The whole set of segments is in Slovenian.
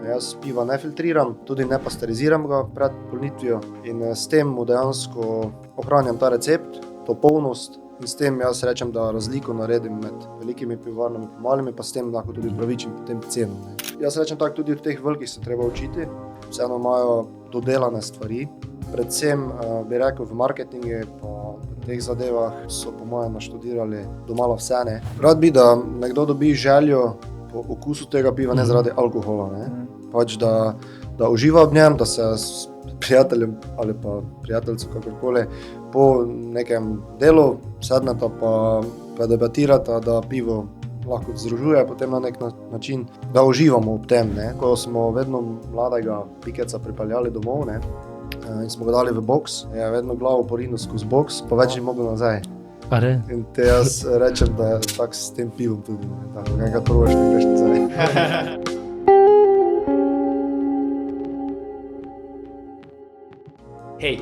Jaz piva ne filtriram, tudi ne pasteriziram ga pred polnitvijo in s tem mu dejansko ohranjam ta recept, to polnost in s tem jaz rečem, da razliko naredim med velikimi pivovarnami in malimi, pa s tem lahko tudi upravičim potem ceno. Jaz rečem tako, tudi v teh velikih se treba učiti, vseeno imajo dodelane stvari, predvsem bi rekel v marketingu pa v teh zadevah so po mojem naštudirali domala vse. Rad bi, da nekdo dobi željo po okusu tega piva, ne zaradi alkohola, pač da uživa v njem, da se s prijateljem ali pa prijateljcu kakorkoli po nekem delu sedneta pa debatirata, da pivo lahko združuje potem na nek način, da uživamo ob tem. Ko smo vedno mladega Pikeca pripeljali domov in smo ga dali v boks, je vedno glavo porinil skozi boks, pa več ni mogel nazaj. In te jaz rečem, da je tako s tem pivom tudi, tako enkrat probaš, ne greš nazaj. Hej,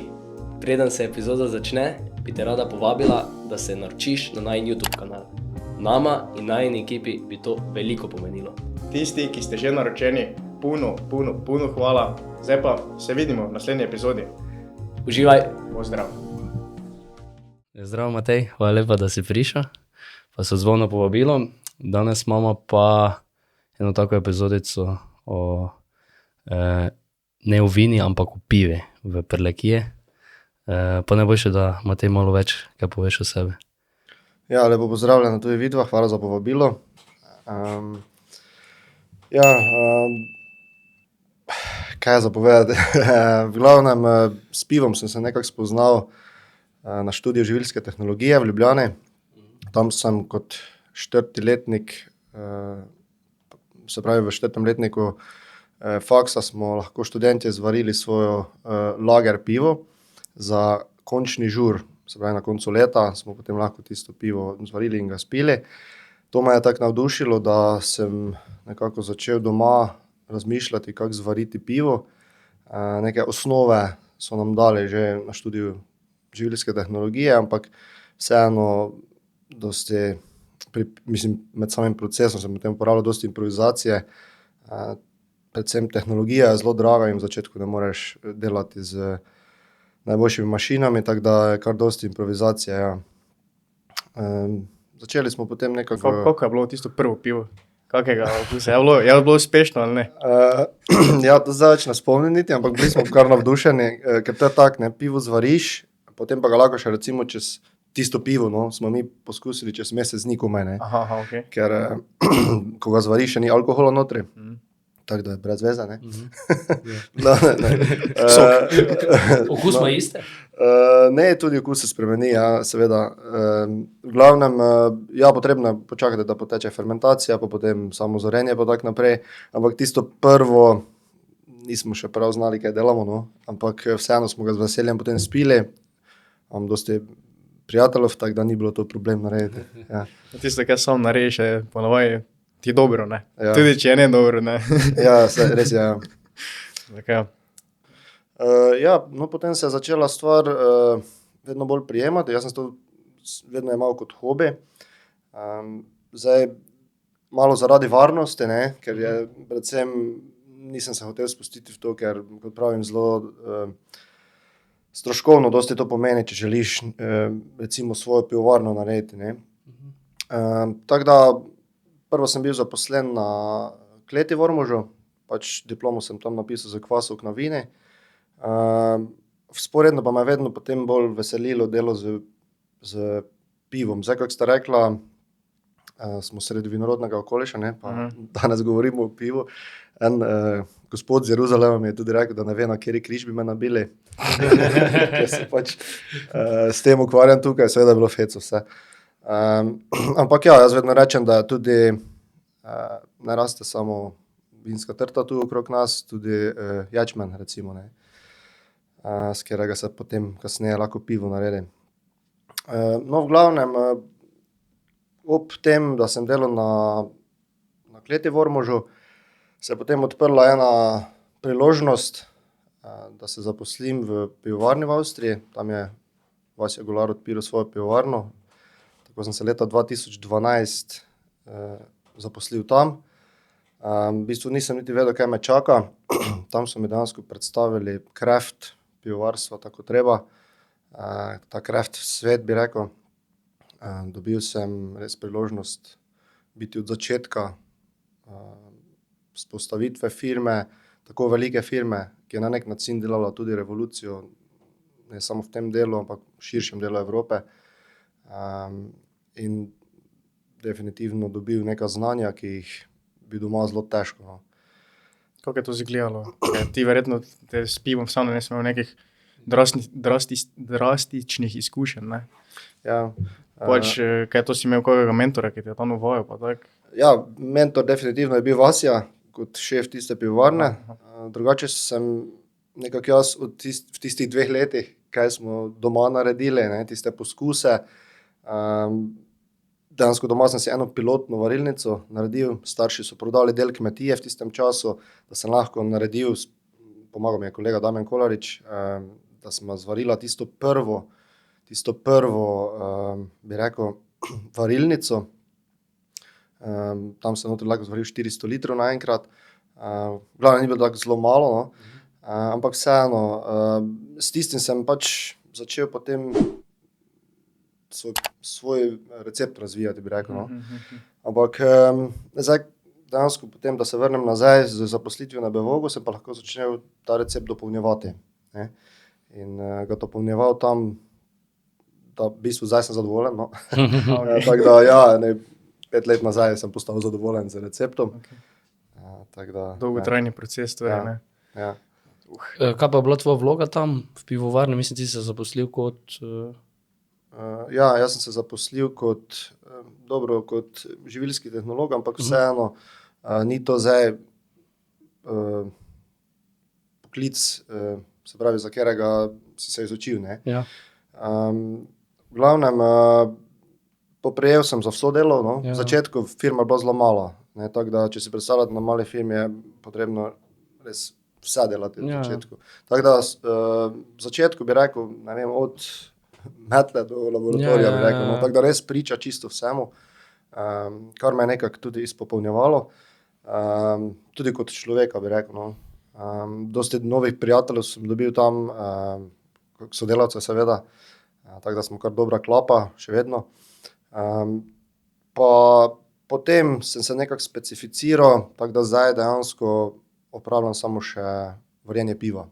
preden se epizoda začne, bi te rada povabila, da se naročiš na najin YouTube kanal. Nama in najini ekipi bi to veliko pomenilo. Tisti, ki ste že naročeni, puno hvala. Zdaj pa se vidimo v naslednji epizodi. Uživaj! Pozdrav! Zdravo Matej, hvala lepa, da si prišel, pa se odzval na povabilo. Danes imamo pa eno tako epizodico o ne o vini, ampak o pivi v Prlekiji. Pa najboljše, da Matej malo več kaj poveš o sebi. Ja, lepo pozdravljeno tudi vidva, hvala za povabilo. Kaj je za povedati? V glavnem, s pivom sem se nekako spoznal na študiju živilske tehnologije v Ljubljani. Tam sem kot 4. letnik, se pravi v 4. letniku faksa smo lahko študentje zvarili svojo lager pivo za končni žur. Se pravi na koncu leta smo potem lahko tisto pivo zvarili in ga spili. To me je tako navdušilo, da sem nekako začel doma razmišljati, kako zvariti pivo. Neke osnove so nam dali že na študiju živilske tehnologije, ampak vseeno med samim procesom sem potem uporabljal dosti improvizacije. Predvsem tehnologija je zelo draga in v začetku ne moreš delati z najboljšimi mašinami, tako da je kar dosti improvizacije, ja. Začeli smo potem nekako... Kako je bilo tisto prvo pivo? Kakega okusa? Je bilo uspešno ali ne? Ja, to zdaj več ne spomnim niti, ampak bili smo kar navdušeni, ker to je tako, pivo zvariš, potem pa ga lahko še recimo čez tisto pivo, smo mi poskusili čez mesec dni komaj, Aha, okej. ker ko ga zvariš, še ni alkohola notri, tako da je brez veze, Okus ima iste? Ne, tudi okus se spremeni, ja, seveda. V glavnem, ja, potrebno je počakati, da poteče fermentacija, pa potem samo zorenje pa tako naprej, ampak tisto prvo nismo še prav znali, kaj delamo, ampak vseeno smo ga z veseljem potem spili. Imam dosti prijateljev, tako da ni bilo to problem narediti. Ja. Tisto, kaj sam narediš, je ponavadi ti dobro, ne? Ja. Tudi če je ne dobro, ne? Ja, res je, ja. Zakaj? Ja, potem se je začela stvar vedno bolj prijemati, jaz sem to vedno imel kot hobi. Zdaj, malo zaradi varnosti, ker je predvsem nisem se hotel spustiti v to, ker, kot pravim, zelo stroškovno dosti to pomeni, če želiš recimo svojo pivovarno narediti, Tako da, prvo sem bil zaposlen na kleti v Ormožu, pač diplomo sem tam napisal za kvasovk na vini. Vzporedno pa me je vedno potem bolj veselilo delo z pivom. Zdaj, kako sta rekla, smo sredi vinorodnega okoliša, pa danes govorimo o pivu. En gospod z Jeruzalema mi je tudi rekel, da ne ve, na kateri križ bi me nabili. Ker se pač s tem ukvarjam tukaj, seveda je bilo feco vse. Ampak ja, jaz vedno rečem, da tudi ne raste samo vinska trta tu okrog nas, tudi ječmen recimo, s katerega se potem kasneje lahko pivo naredi. V glavnem, ob tem, da sem delal na kleti v Ormožu, se je potem odprla ena priložnost, da se zaposlim v pivovarni v Avstriji. Tam je Vasja Golar odpiral svojo pivovarno. Tako sem se leta 2012 zaposlil tam. V bistvu nisem niti vedel, kaj me čaka. Tam so mi dejansko predstavili craft pivovarstva, tako treba. Ta craft svet, bi rekel. Dobil sem res priložnost biti od začetka vzpostavitve firme, tako velike firme, ki je na nek način delala tudi revolucijo, ne samo v tem delu, ampak v širšem delu Evrope. In definitivno dobil neka znanja, ki jih bi doma zelo težko. No. Kako je to izgledalo? Ti verjetno te s pivom vseeno ne smel nekih drastičnih izkušenj, ne? Ja, Kaj to si imel kakega mentora, ki te je tam uvajal, pa tak? ja, mentor definitivno je bil Vasja, kot šef tiste pivovarne. Drugače sem nekako jaz v tistih 2 letih, kaj smo doma naredili, ne, tiste poskuse. Dejansko doma sem si eno pilotno varilnico naredil, starši so prodali del kmetije v tistem času, da sem lahko naredil, pomagal mi je kolega Damjan Kolarič, da sem zvarila tisto prvo, bi rekel, varilnico. Tam sem noter lahko zvaril 400 litrov naenkrat. Glavno ni bilo tako zelo malo, no. Ampak vseeno, s tistim sem pač začel potem svoj recept razvijati, bi rekel, no. Ampak zdaj dejansko potem, da se vrnem nazaj z zaposlitvijo na Bevogu, sem pa lahko začel ta recept dopolnjevati, ne. In ga dopolnjeval tam, da v bistvu zdaj sem zadovoljen, no. Tako da, ja, 5 let nazaj sem postal zadovoljen z receptom. Tako da, Dolgotrajni proces, to je, Ja. ne? ja. Kaj pa je bila tvoja vloga tam v pivovarni? Mislim, ti si se zaposlil kot... Ja, jaz sem se zaposlil kot živilski tehnolog, ampak vseeno ni to zdaj poklic, se pravi, za katerega si se izučil, ne. Ja. V glavnem, poprejel sem za vso delo, no. Ja. V začetku firma je bila zelo mala, ne, tako da, če si predstavljate, na mali firmi je potrebno res vse delati v Ja. začetku. Tako da, v začetku bi rekel, ne vem, od metle do laboratorija, bi rekel, no, tako da res priča čisto vsemu, kar me je nekako tudi izpopolnjevalo, tudi kot človeka, bi rekel, no. Dosti novih prijateljev sem dobil tam, sodelavcev seveda, tako da smo kar dobra klapa, še vedno. Pa potem sem se nekako specificiral, tako da zdaj dejansko opravljam samo še varjenje piva.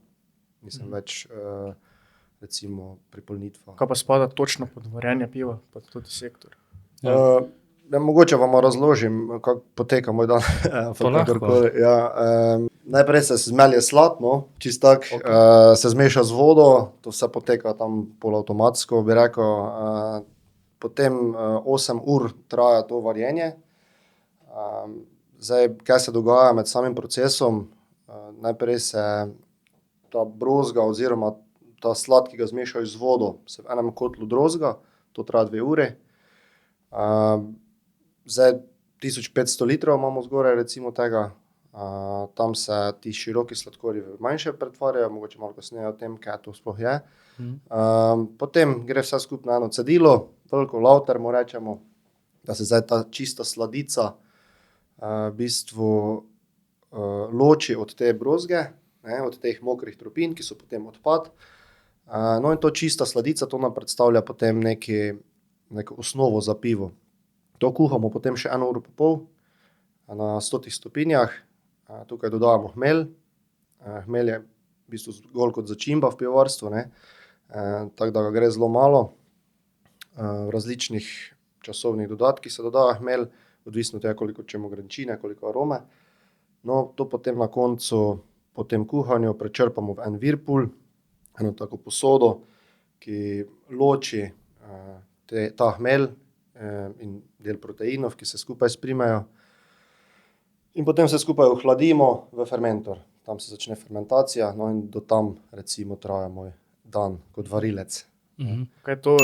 Nisem več recimo pri polnitvah. Kaj pa spada točno pod varjenje piva, pod tudi sektor? Mogoče vam razložim, kako poteka moj dan. To lahko. Ja, najprej se zmelje slad, no, čisto tako, se zmeša z vodo, to vse poteka tam polavtomatsko, bi rekel. Potem 8 ur traja to varjenje. Zdaj, kaj se dogaja med samim procesom? Najprej se ta brozga oziroma ta slad, ki ga zmešajo z vodo, se v enem kotlu drozga, to traja 2 uri. Zdaj 1500 litrov imamo zgoraj recimo tega, tam se ti široki sladkorji v manjše pretvarjajo, mogoče malo kasneje o tem, kaj to sploh je. Potem gre vse skupaj na eno cedilo, veliko lauter mu rečemo, da se zdaj ta čista sladica v bistvu loči od te brozge, ne, od teh mokrih tropin, ki so potem odpad. No in to čista sladica, to nam predstavlja potem neko osnovo za pivo. To kuhamo potem še 1 uro pa pol na 100 stopinjah, tukaj dodajamo hmelj. Hmelj je v bistvu zgolj kot začimba v pivovarstvu, ne, tako da ga gre zelo malo. V različnih časovnih dodatkih se dodaja hmelj, odvisno od tega, koliko hočemo grenčine, koliko arome. No, to potem na koncu, po tem kuhanju prečrpamo v en virpul, eno tako posodo, ki loči ta hmelj in del proteinov, ki se skupaj sprimejo. In potem vse skupaj ohladimo v fermentor. Tam se začne fermentacija, no in do tam recimo traja moj dan kot varilec. Kaj je to,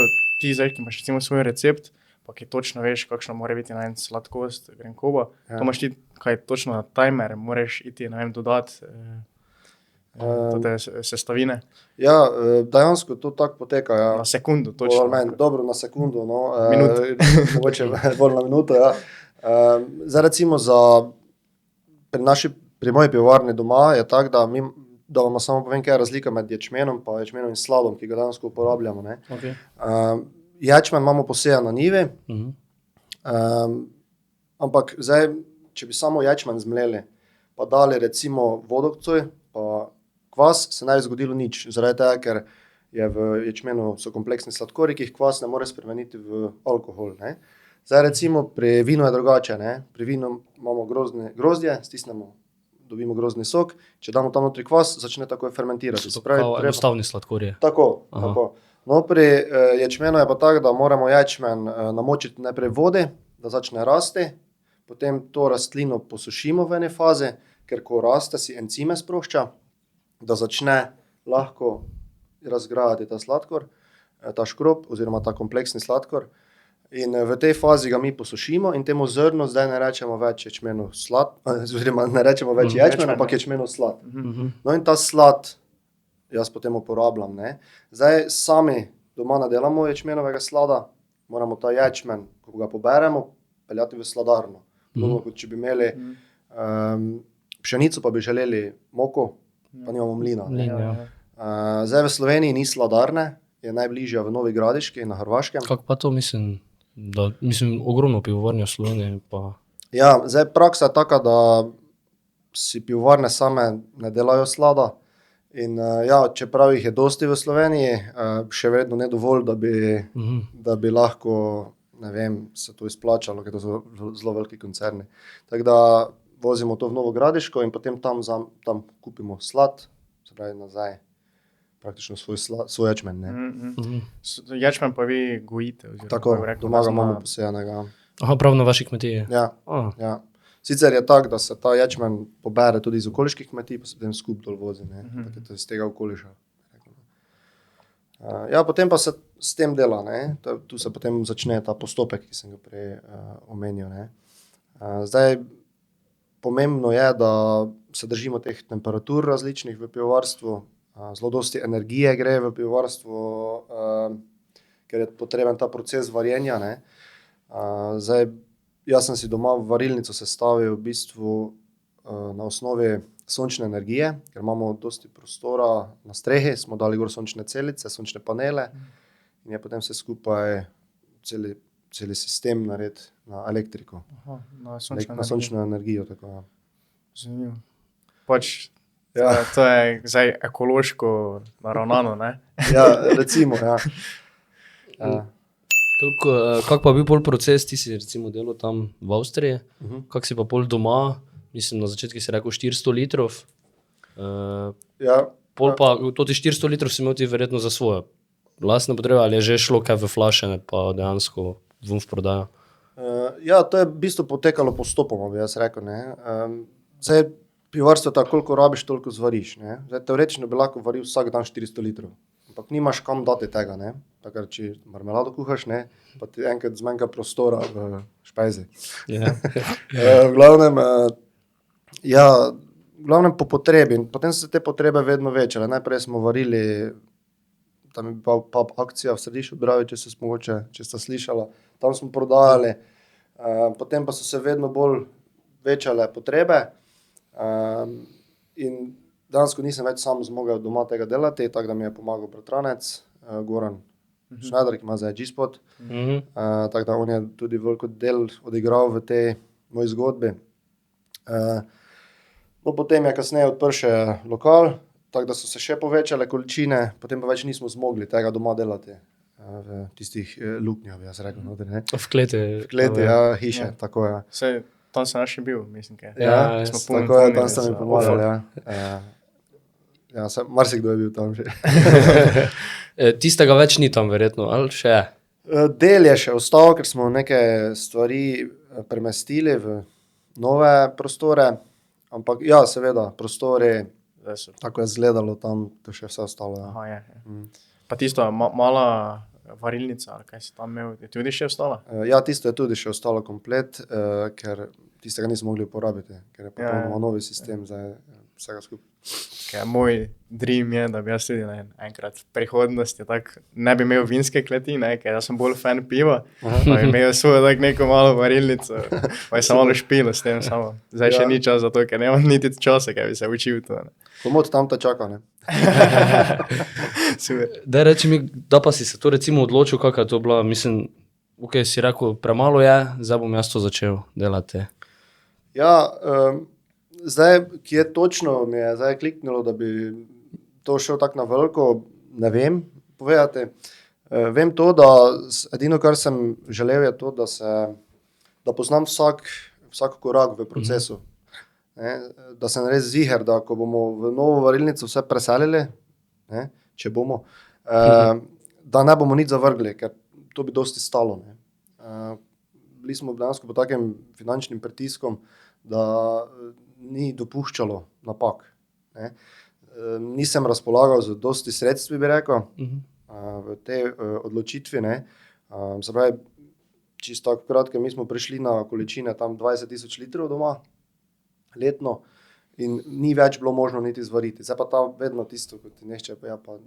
ti zdaj, ki imaš recimo svoj recept, pa ki točno veš, kakšna mora biti na en sladkost, grenkoba, Ja. to imaš ti kaj točno na timer, moraš iti, ne vem, dodati te sestavine Ja, dejansko to tako poteka, ja. na sekundo, Bolj točno. ali manj, dobro na sekundo, no. Minuto. Mogoče bolj na minuto, ja. Zdaj recimo za pri moji pivovarni doma je tako, da vam samo povem, kaj je razlika med ječmenom in sladom, ki ga danes uporabljamo. Ne. Okay. Ječmen imamo posejan na njivi, ampak zdaj, če bi samo ječmen zmleli, pa dali recimo vodokcoj, pa kvas, se ne bi zgodilo nič, zaradi tega, ker je v ječmenu so kompleksni sladkorji, ki jih kvas ne more spremeniti v alkohol. Ne. Zdaj recimo pri vinu je drugače, ne. Pri vinu imamo grozdje, stisnemo, dobimo grozdni sok, če damo tam notri kvas, začne takoj fermentirati. To kao enostavni sladkorje. Tako. No, pri ječmenu je pa tako, da moramo ječmen namočiti najprej v vodi, da začne rasti, potem to rastlino posušimo v eni fazi, ker ko raste, si encime sprošča, da začne lahko razgrajati ta sladkor, ta škrob oziroma ta kompleksni sladkor. In v tej fazi ga mi posušimo in temu zrnu zdaj ne rečemo več ječmenu slad, oziroma ne rečemo več ječmen, ampak ječmenu slad. No in ta slad jaz potem uporabljam. Ne. Zdaj sami doma ne delamo ječmenovega slada, moramo ta ječmen, ko ga poberemo, peljati v sladarno. Kot če bi imeli pšenico, pa bi želeli moko, pa nimamo mlina. Zdaj v Sloveniji ni sladarne, je najbližja v Novi Gradiški na Hrvaškem. Kako pa to mislim, ogromno pivovarne v Sloveniji pa... Ja, zdaj praksa je taka, da si pivovarne same ne delajo slada in čeprav jih je dosti v Sloveniji, še vedno ne dovolj, da bi lahko, ne vem, se to izplačalo, ker to so zelo veliki koncerni. Tako da vozimo to v Novo Gradiško in potem tam kupimo slad, se pravi nazaj, praktično svoj ječmen. Ječmen pa vi gojite? Tako, doma ga imamo posejanega. Aha, prav na vaši kmetiji? Ja. Sicer je tako, da se ta ječmen pobere tudi iz okoliških kmetij, pa se potem skup dol vozi, tako je to iz tega okoliša. Potem pa se s tem dela, ne. Tu se potem začne ta postopek, ki sem ga prej omenil, ne. Zdaj, pomembno je, da se držimo teh temperatur različnih v pivovarstvu, zelo dosti energije gre v pivovarstvo, ker je potreben ta proces varjenja, ne. Zdaj, jaz sem si doma varilnico sestavil v bistvu na osnovi sončne energije, ker imamo dosti prostora na strehi, smo dali gor sončne celice, sončne panele in je potem vse skupaj celi sistem narediti na elektriko. Na sončno energijo, tako ja. Zanimivo. To je zdaj ekološko naravnano, ne? Ja, recimo, ja. Kako pa je bil pol proces, ti si recimo delal tam v Avstriji, kako si pa pol doma, mislim na začetku si rekel 400 litrov, pol pa toti 400 litrov si imel ti verjetno za svoje lastne potrebe, ali je že šlo kaj v flaše, pa dejansko vun v prodajo? To je v bistvu potekalo postopoma, bi jaz rekel, ne. Zdaj, pivovarstvo je tako, koliko rabiš, toliko zvariš, ne. Zdaj, teoretično bi lahko varil vsak dan 400 litrov, ampak nimaš kam dati tega, ne. Takrat, če marmelado kuhaš, ne, pa ti enkrat zmanjka prostora v špajzi. V glavnem po potrebi, potem so te potrebe vedno večale. Najprej smo varili, tam je bila pub akcija v Središču ob Dravi, če sta slišala, tam smo prodajali, potem pa so se vedno bolj večale potrebe, in dejansko nisem več sam zmogel doma tega delati, tako da mi je pomagal bratranec, Goran Schneider, ki ima zdaj G-spot, tako da on je tudi veliko del odigral v tej moji zgodbi. No, potem je kasneje odprl še lokal, tako da so se še povečale količine, potem pa več nismo zmogli tega doma delati, v tistih luknjah, bi jaz rekel, noter, ne. V kleti. V kleti, hiše, tako je. Saj, tam sem naš bil, mislim, kaj. Tako je, tam ste mi pomagali, marsikdo je bil tam že. Tistega več ni tam verjetno, ali še? Del je še ostal, ker smo neke stvari premestili v nove prostore, ampak seveda, prostori, tako je izgledalo tam, to še vse ostalo. Pa tisto mala varilnica, ali kaj si tam imel, je tudi še ostala? Tisto je tudi še ostalo komplet, ker tistega nismo mogli uporabiti, ker je popolnoma novi sistem zdaj vsega skupaj. Moj dream je, da bi jaz tudi enkrat v prihodnosti ne bi imel vinske kleti, ker jaz sem bolj fan piva, pa bi imel svojo neko malo varilnico, pa bi se malo špilo s tem samo. Zdaj še ni čas za to, ker nemam niti časa, ker bi se učil to. Komod tam ta čaka, ne? Super. Daj reči mi, da pa si se to recimo odločil, kakva je to bila, mislim, ok, si rekel, premalo je, zdaj bom jaz to začel delati. Ja, zdaj, kje točno mi je zdaj kliknilo, da bi to šel tako na veliko, ne vem povedati. Vem to, da edino, kar sem želel, je to, da poznam vsak korak v procesu. Ne, da sem res ziher, da ko bomo v novo varilnico vse preselili, ne, če bomo, da ne bomo nič zavrgli, ker to bi dosti stalo. Ne. Bili smo dejansko pod takim finančnim pritiskom, da ni dopuščalo napak. Ne. Nisem razpolagal z dosti sredstvi, bi rekel, v tej odločitvi. Ne. Se pravi, čisto tako kratke, mi smo prišli na količine tam 20,000 litrov doma letno in ni več bilo možno niti zvariti. Zdaj pa ta vedno tisto, ko ti nešče, pa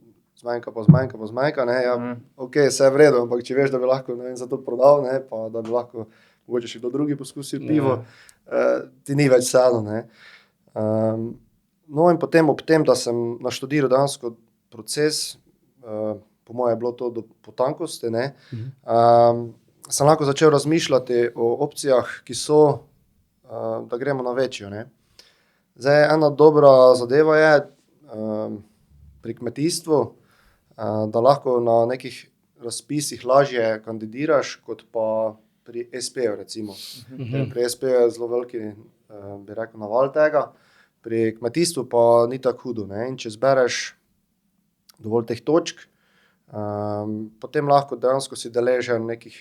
zmanjka, ne, ja, ok, vse je v redu, ampak če veš, da bi lahko, ne vem, za to prodal, ne, pa da bi lahko mogoče še kdo drugi poskusil pivo, ti ni več vseeno, ne. No in potem ob tem, da sem naštudiral dejansko proces, po moje je bilo to do potankosti, ne, sem lahko začel razmišljati o opcijah, ki so, da gremo na večjo, ne. Zdaj, ena dobra zadeva je pri kmetijstvu, da lahko na nekih razpisih lažje kandidiraš, kot pa pri SP-ju recimo. Pri SP-ju je zelo veliki, bi rekel, naval tega, pri kmetijstvu pa ni tako hudo, ne. In če zbereš dovolj teh točk, potem lahko dejansko si deležen nekih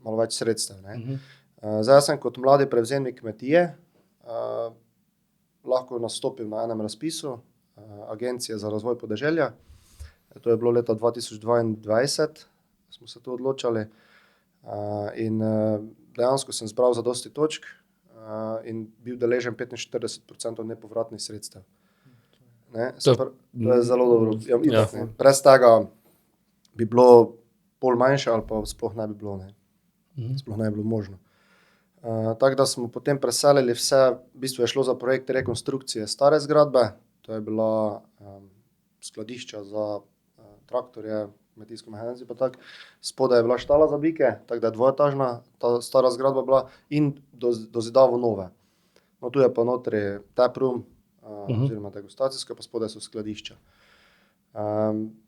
malo več sredstev, ne. Zdaj sem kot mladi prevzemnik kmetije lahko nastopil na enem razpisu Agencije za razvoj podeželja. To je bilo leta 2022, smo se to odločali, in dejansko sem zbral zadosti točk in bil deležen 45% nepovratnih sredstev. Ne, to je zelo dobro. Ja, itak, ne. Brez tega bi bilo pol manjše ali pa sploh ne bi bilo, ne. Sploh ne bi bilo možno. Tako da smo potem preselili vse, v bistvu je šlo za projekt rekonstrukcije stare zgradbe, to je bila skladišča za traktorje, kmetijsko mehanizacijo pa tako, spodaj je bila štala za bike, tako da je dvoetažna ta stara zgradba bila in dozidavo nove. No, tu je pa notri taproom, oziroma degustacijska, pa spodaj so skladišča.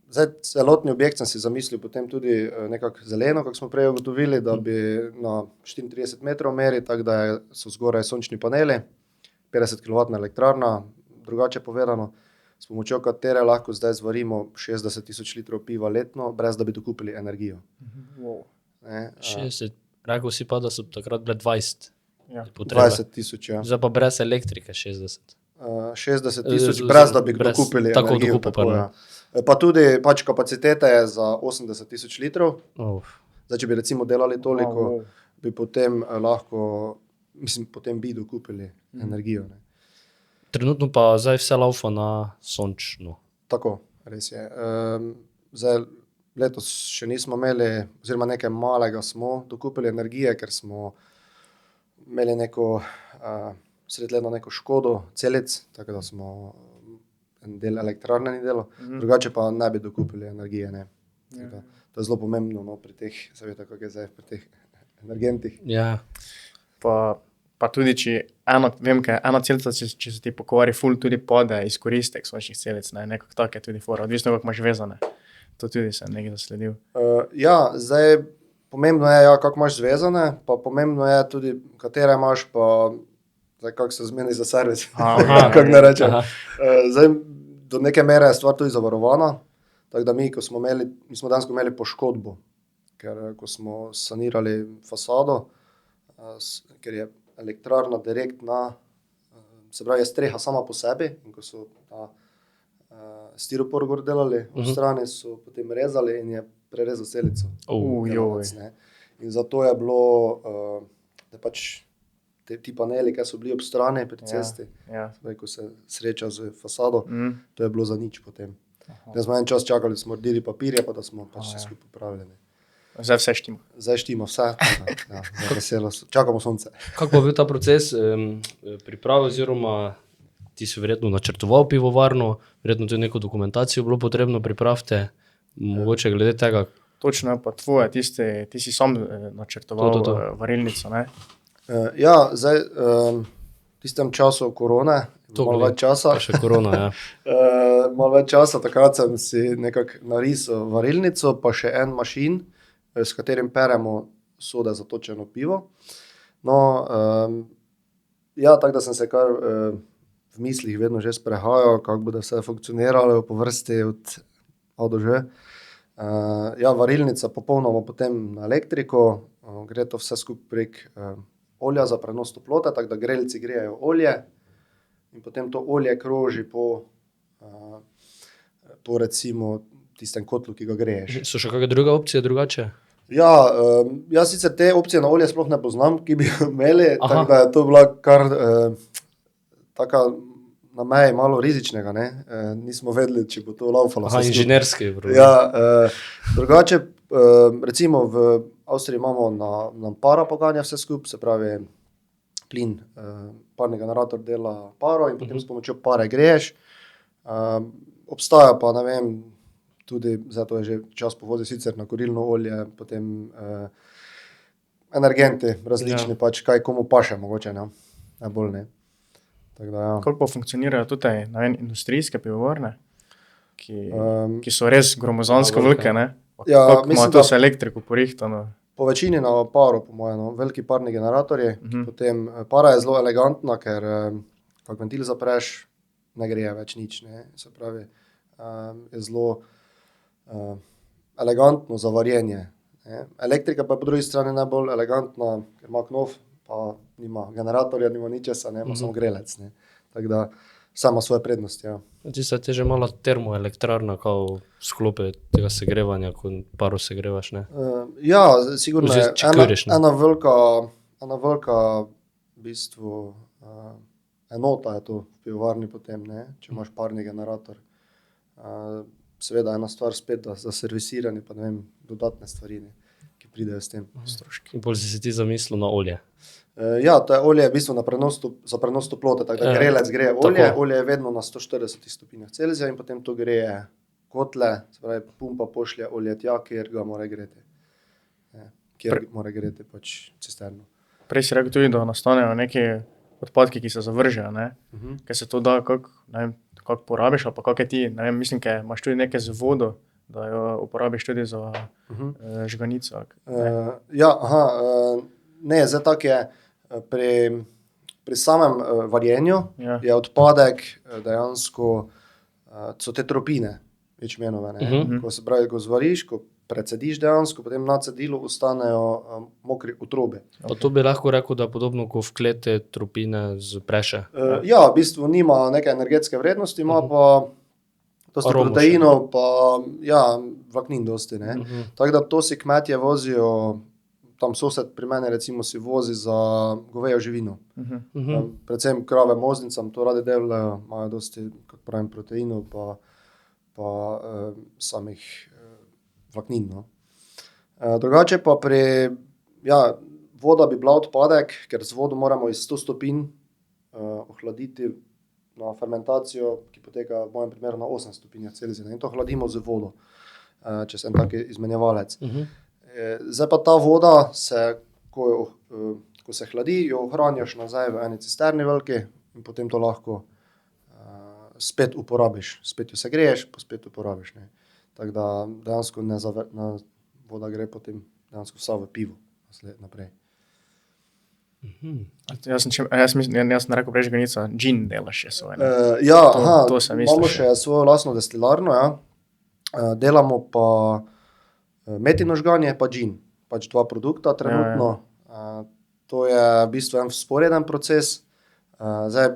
Zdaj, celotni objekt sem si zamislil potem tudi nekako zeleno, kako smo prej ugotovili, da bi na 34 metrov meri, tako da so zgoraj sončni paneli, 50 kilovatna elektrarna, drugače povedano, s pomočjo katere lahko zdaj zvarimo 60,000 litrov piva letno, brez da bi dokupili energijo. Ne, 60, rekel si pa, da so takrat bile 20. Ja. 20,000, ja. Zdaj pa brez elektrike 60. 60,000, brez da bi dokupili tako energijo. dokupu, Tako, ja. Pa tudi pač kapaciteta je za 80,000 litrov. Zdaj, če bi recimo delali toliko, bi potem lahko, mislim, potem bi dokupili energijo. Ne. Trenutno pa zdaj vse laufa na sončno. Tako, res je. Zdaj, letos še nismo imeli, oziroma nekaj malega smo dokupili energije, ker smo imeli neko sredletno neko škodo celic, tako da smo en del elektrarne ni delo, drugače pa ne bi dokupili energije, ne. To je zelo pomembno, no, pri teh, seveda, kako je zdaj pri teh energentih. Ja. Pa tudi, če vem, kaj ena celica, če se ti pokvari ful, tudi pade izkoristek sončnih celic, ne, nekako tak je tudi fora, odvisno, kako imaš vezane. To tudi sem nekaj zasledil. Ja, zdaj, pomembno je, ja, kako imaš zvezane, pa pomembno je tudi, katere imaš, pa zdaj, kako se zmeni za servis, kako ne rečem. Zdaj, do neke mere je stvar tudi zavarovana, tako da mi, ko smo imeli, mi smo dejansko imeli poškodbo, ker ko smo sanirali fasado, ker je elektrarna direktna, se pravi, je streha sama po sebi, in ko so ta stiropor gor delali, v strani so potem rezali in je prerezal celico. Joj. In zato je bilo, da pač ti paneli, ki so bili ob strani pri cesti, ko se sreča z fasado, to je bilo za nič potem. Da smo en čas čakali, smo ordili papirje, pa da smo pač vse skupaj popravljeni. Zdaj vse štima. Zdaj štima vse, veselo, čakamo sonce. Kako pa bil ta proces priprave oziroma ti si verjetno načrtoval pivovarno, verjetno tudi neko dokumentacijo bilo potrebno pripraviti, mogoče glede tega? Točno, pa tvoje, ti si sam načrtoval varilnico, ne? Ja, zdaj, v tistem času korone, malo več časa. Pa še korona, ja. Malo več časa, takrat sem si nekako narisal varilnico, pa še en mašin, s katerim peremo sode za točeno pivo. No, ja, tako da sem se kar v mislih vedno že sprehajal, kako bude vse funkcioniralo po vrsti od A do Ž. Ja, varilnica popolnoma potem na elektriko, gre to vse skupaj prek olja za prenos toplote, tako da grelci grejejo olje in potem to olje kroži po recimo tistem kotlu, ki ga greješ. So še kakšne druge opcije drugače? Ja, jaz sicer te opcije na olje sploh ne poznam, ki bi imeli, tako da je to bila kar taka na meji malo rizičnega, ne. Nismo vedeli, če bo to laufalo. Inženirski. Ja, drugače, recimo v Avstriji imamo na para poganja vse skupaj, se pravi plin, parni generator dela paro in potem s pomočjo pare greješ. Obstaja pa, ne vem, tudi, zdaj to je že čas povozi sicer na kurilno olje, potem energenti različni, pač kaj komu paše mogoče, ne, najbolj ne. Tako da, ja. Koliko funkcionirajo tudi, ne vem, industrijske pivovarne, ki so res gromozansko velike, ne? Ja, koliko ima to se elektriko porihtano? Po večini na paro, po mojem, no, veliki parni generatorji, potem para je zelo elegantna, ker kak ventil zapreš, ne greje več nič, ne, se pravi, je zelo elegantno za varjenje, ne. Elektrika pa je po drugi strani najbolj elegantna, ker ima knof, pa nima generatorja, nima ničesa, ne, ima samo grelec, ne, tako da vse ima svoje prednosti, ja. Tista je že mala termoelektrarna, kao sklope tega segrevanja, ko paro segrevaš, ne? Ja, sigurno je kuriš, ena velika v bistvu enota je to v pivovarni potem, ne, če imaš parni generator. Seveda ena stvar spet za servisiranje, pa ne vem, dodatne stvari, ne, ki pridejo s tem stroški. In potem si ti zamislil na olje? Ja, to je olje v bistvu za prenos toplote, tako da grelec greje olje, olje je vedno na 140 stopinjah Celzija in potem to greje kotle, se pravi pumpa pošlje olje tja, kjer ga mora greti. Kjer mora greti pač cisterno. Prej si rekel tudi, da nastanejo neki odpadki, ki se zavržejo, ne? Kaj se to da, kako porabiš, ali pa kak je ti, ne vem, mislim, kaj imaš tudi nekaj z vodo, da jo uporabiš tudi za žganico. Ja, ne, zdaj tako je, pri samem varjenju je odpadek dejansko, so te tropine ječmenove, ne, ko se pravi, ko zvariš, ko precediš dejansko, potem na cedilu ostanejo mokri otrobi. Pa to bi lahko rekel, da podobno kot v klete tropine z preše? Ja, v bistvu nima neke energetske vrednosti, ima pa dosti proteinov, pa ja, vlaknin dosti, ne. Tako da to si kmetje vozijo, tam sosed pri meni recimo si vozi za govejo živino. Predvsem krave moznicam to radi delajo, imajo dosti, kako pravim, proteinov pa samih vlaknin, no. Drugače pa voda bi bila odpadek, ker z vodo moramo iz 100 stopinj ohladiti na fermentacijo, ki poteka v mojem primeru na 8 stopinjah Celzija in to hladimo z vodo, čez en tak izmenjevalec. Zdaj pa ta voda ko se hladi, jo ohranjaš nazaj v eni cisterni veliki in potem to lahko spet uporabiš, spet jo segreješ, pa spet uporabiš, ne. Tako da dejansko voda gre potem dejansko vsa v pivo naprej. Jaz sem rekel prej žganica, džin delaš še svoj, ne? Ja, to sem mislil imamo še svojo lastno destilarno, ja. Delamo pa metino žganje pa džin, pač dva produkta trenutno. To je v bistvu en vzporeden proces. Zdaj,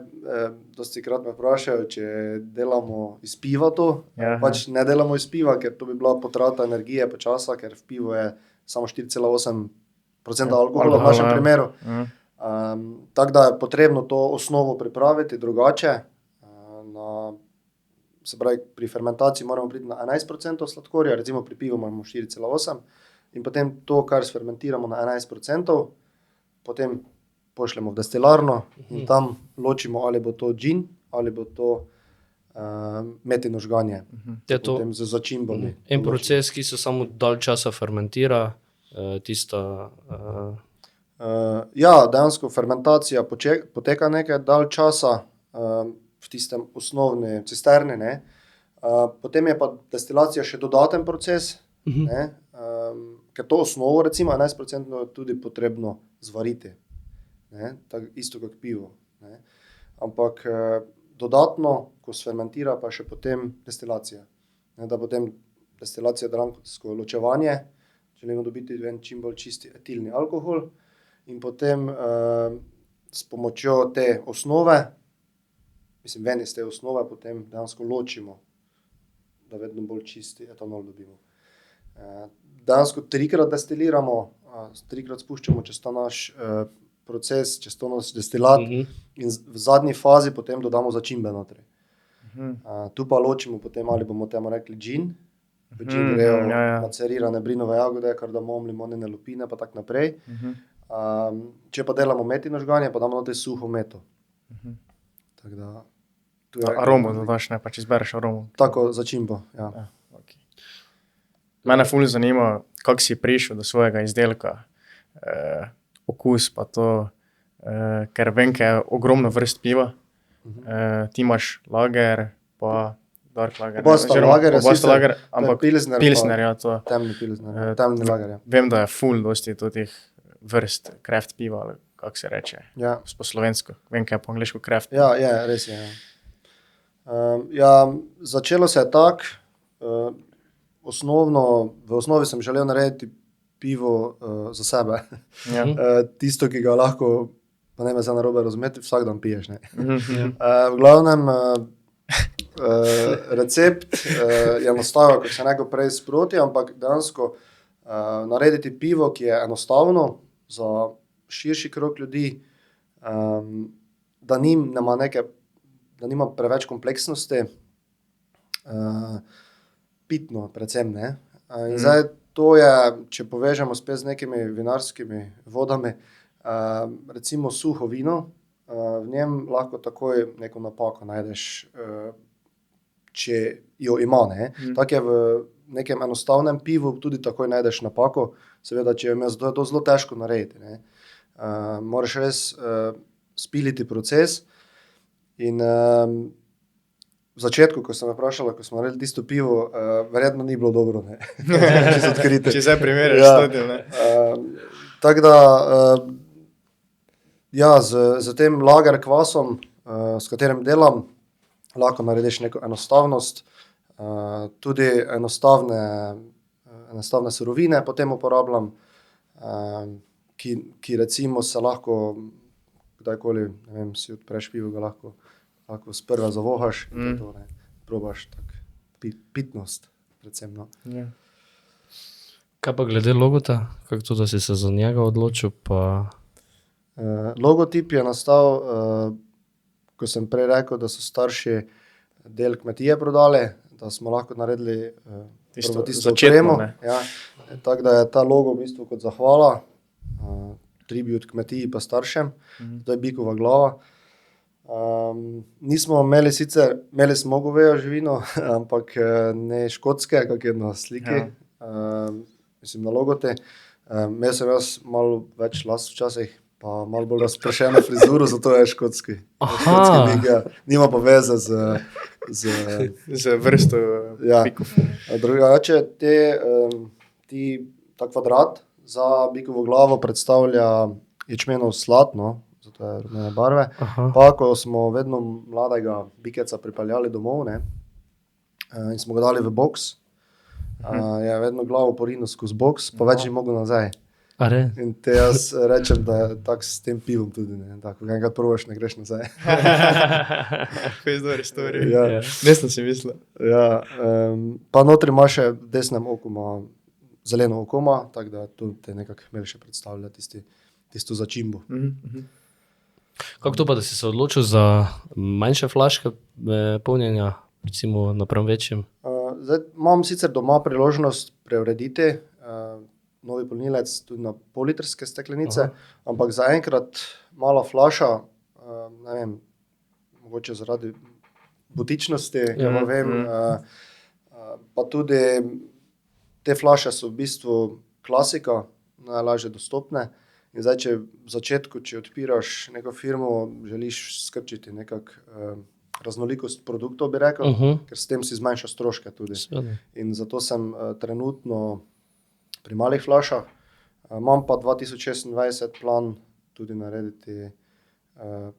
dostikrat me vprašajo, če delamo iz piva to. Pač ne delamo iz piva, ker to bi bila potrata energije pa časa, ker v pivu je samo 4,8% alkohola v našem primeru. Tako da je potrebno to osnovo pripraviti drugače. Se pravi, pri fermentaciji moramo priti na 11% sladkorja, recimo pri pivu imamo 4,8 in potem to, kar sfermentiramo na 11%, potem pošljemo v destilarno in tam ločimo, ali bo to džin, ali bo to metino žganje. Je to Potem z začimbami. en proces, ki se samo dalj časa fermentira, tista... Ja, dejansko fermentacija poteka nekaj dalj časa v tistem osnovni cisterni, ne. Potem je pa destilacija še dodaten proces, ne, ker to osnovo, recimo 11% je tudi potrebno zvariti, ne, isto kot pivo, ne. Ampak dodatno, ko se fermentira, pa še potem destilacija, ne, da potem destilacija dejansko ločevanje, želimo dobiti en čim bolj čisti etilni alkohol in potem s pomočjo te osnove, ven iz te osnove, potem dejansko ločimo, da vedno bolj čisti etanol dobimo. Dejansko 3-krat destiliramo, 3-krat spuščamo čez ta naš proces, čez to naš destilat in v zadnji fazi potem dodamo začimbe notri. Tu pa ločimo potem, ali bomo temu rekli džin, v džin grejo macerirane brinove jagode, kardamom, limonine lupine pa tak naprej. Če pa delamo metino žganje, pa damo notri suho meto. Tako da... Aromo dodaš, ne, pač izbereš aromo. Tako, začimbo, ja. Okay. Mene ful zanima, kako si prišel do svojega izdelka, okus pa to, ker vem, je ogromno vrst piva. Ti imaš lager, pa dark lager. Oba sta lager, ampak pilsner, ja, to. Temni pilsner, temni lager, ja. Vem, da je ful dosti totih vrst craft piva, ali kako se reče, po slovensko. Vem, je po angliško craft. Ja, je, res je. Ja, začelo se je tako, v osnovi sem želel narediti pivo za sebe. Ja. Tisto, ki ga lahko, pa ne me zdaj narobe razumeti, vsak dan piješ, ne. V glavnem, recept je nastajal, kot sem rekel prej, sproti, ampak dejansko narediti pivo, ki je enostavno za širši krog ljudi, da nima preveč kompleksnosti, pitno predvsem, ne. In zdaj to je, če povežemo spet z nekimi vinarskimi vodami, recimo suho vino, v njem lahko takoj neko napako najdeš, če jo ima, ne. Tako je v nekem enostavnem pivu tudi takoj najdeš napako, seveda, če jo ima, zato je to zelo težko narediti, ne. Moraš res spiliti proces in v začetku, ko sem me vprašala, ko smo naredili tisto pivo, verjetno ni bilo dobro, ne. Čisto odkrito. Če zdaj primerjaš s tem, ne. Tako da, ja, s tem lager kvasom, s katerim delam, lahko narediš neko enostavnost, tudi enostavne surovine potem uporabljam, ki recimo se lahko kdajkoli, ne vem, si odpreš pivo, ga lahko sprva zavohaš in to, ne, probaš tako pitnost predvsem, no. Ja. Kaj pa glede logota, kako to, da si se za njega odločil, pa... Logotip je nastal, ko sem prej rekel, da so starši del kmetije prodali, da smo lahko naredili tisto opremo. Ja. Tako da je ta logo v bistvu kot zahvala, tribut kmetiji pa staršem, to je bikova glava. Imeli smo govejo živino, ampak ne škotske, kak je na sliki, mislim na logoti. Imel sem jaz malo več las včasih, pa malo bolj razpršeno frizuro, zato je škotski. Škotski bik, ja. Nima pa veze z vrsto bikov. Drugače, ta kvadrat za bikovo glavo predstavlja ječmenov slad, no, zato je rumene barve. Pa ko smo vedno mladega bikeca pripeljali domov, ne, in smo ga dali v boks, je vedno glavo porinil skozi boks, pa več ni mogel nazaj. In te jaz rečem, da je tako s tem pivom tudi, ne, tako, ko enkrat probaš, ne greš nazaj. Fejst dobra storija. Ja. Nesem si mislil. Ja, pa notri ima še v desnem oku ima zeleno oko ima, tako da tu te nekako imeli še predstavlja tisti tisto začimbo. Kako to pa, da si se odločil za manjše flaške polnjenja, recimo napram večjim? Zdaj, imam sicer doma priložnost preurediti novi polnilec tudi na pollitrske steklenice, ampak zaenkrat mala flaša, ne vem, mogoče zaradi butičnosti, ne vem, pa tudi te flaše so v bistvu klasika, najlažje dostopne. In zdaj, če v začetku, če odpiraš neko firmo, želiš skrčiti nekako raznolikost produktov, bi rekel, ker s tem si zmanjša stroške tudi. In zato sem trenutno pri malih flašah. Imam pa 2026 plan tudi narediti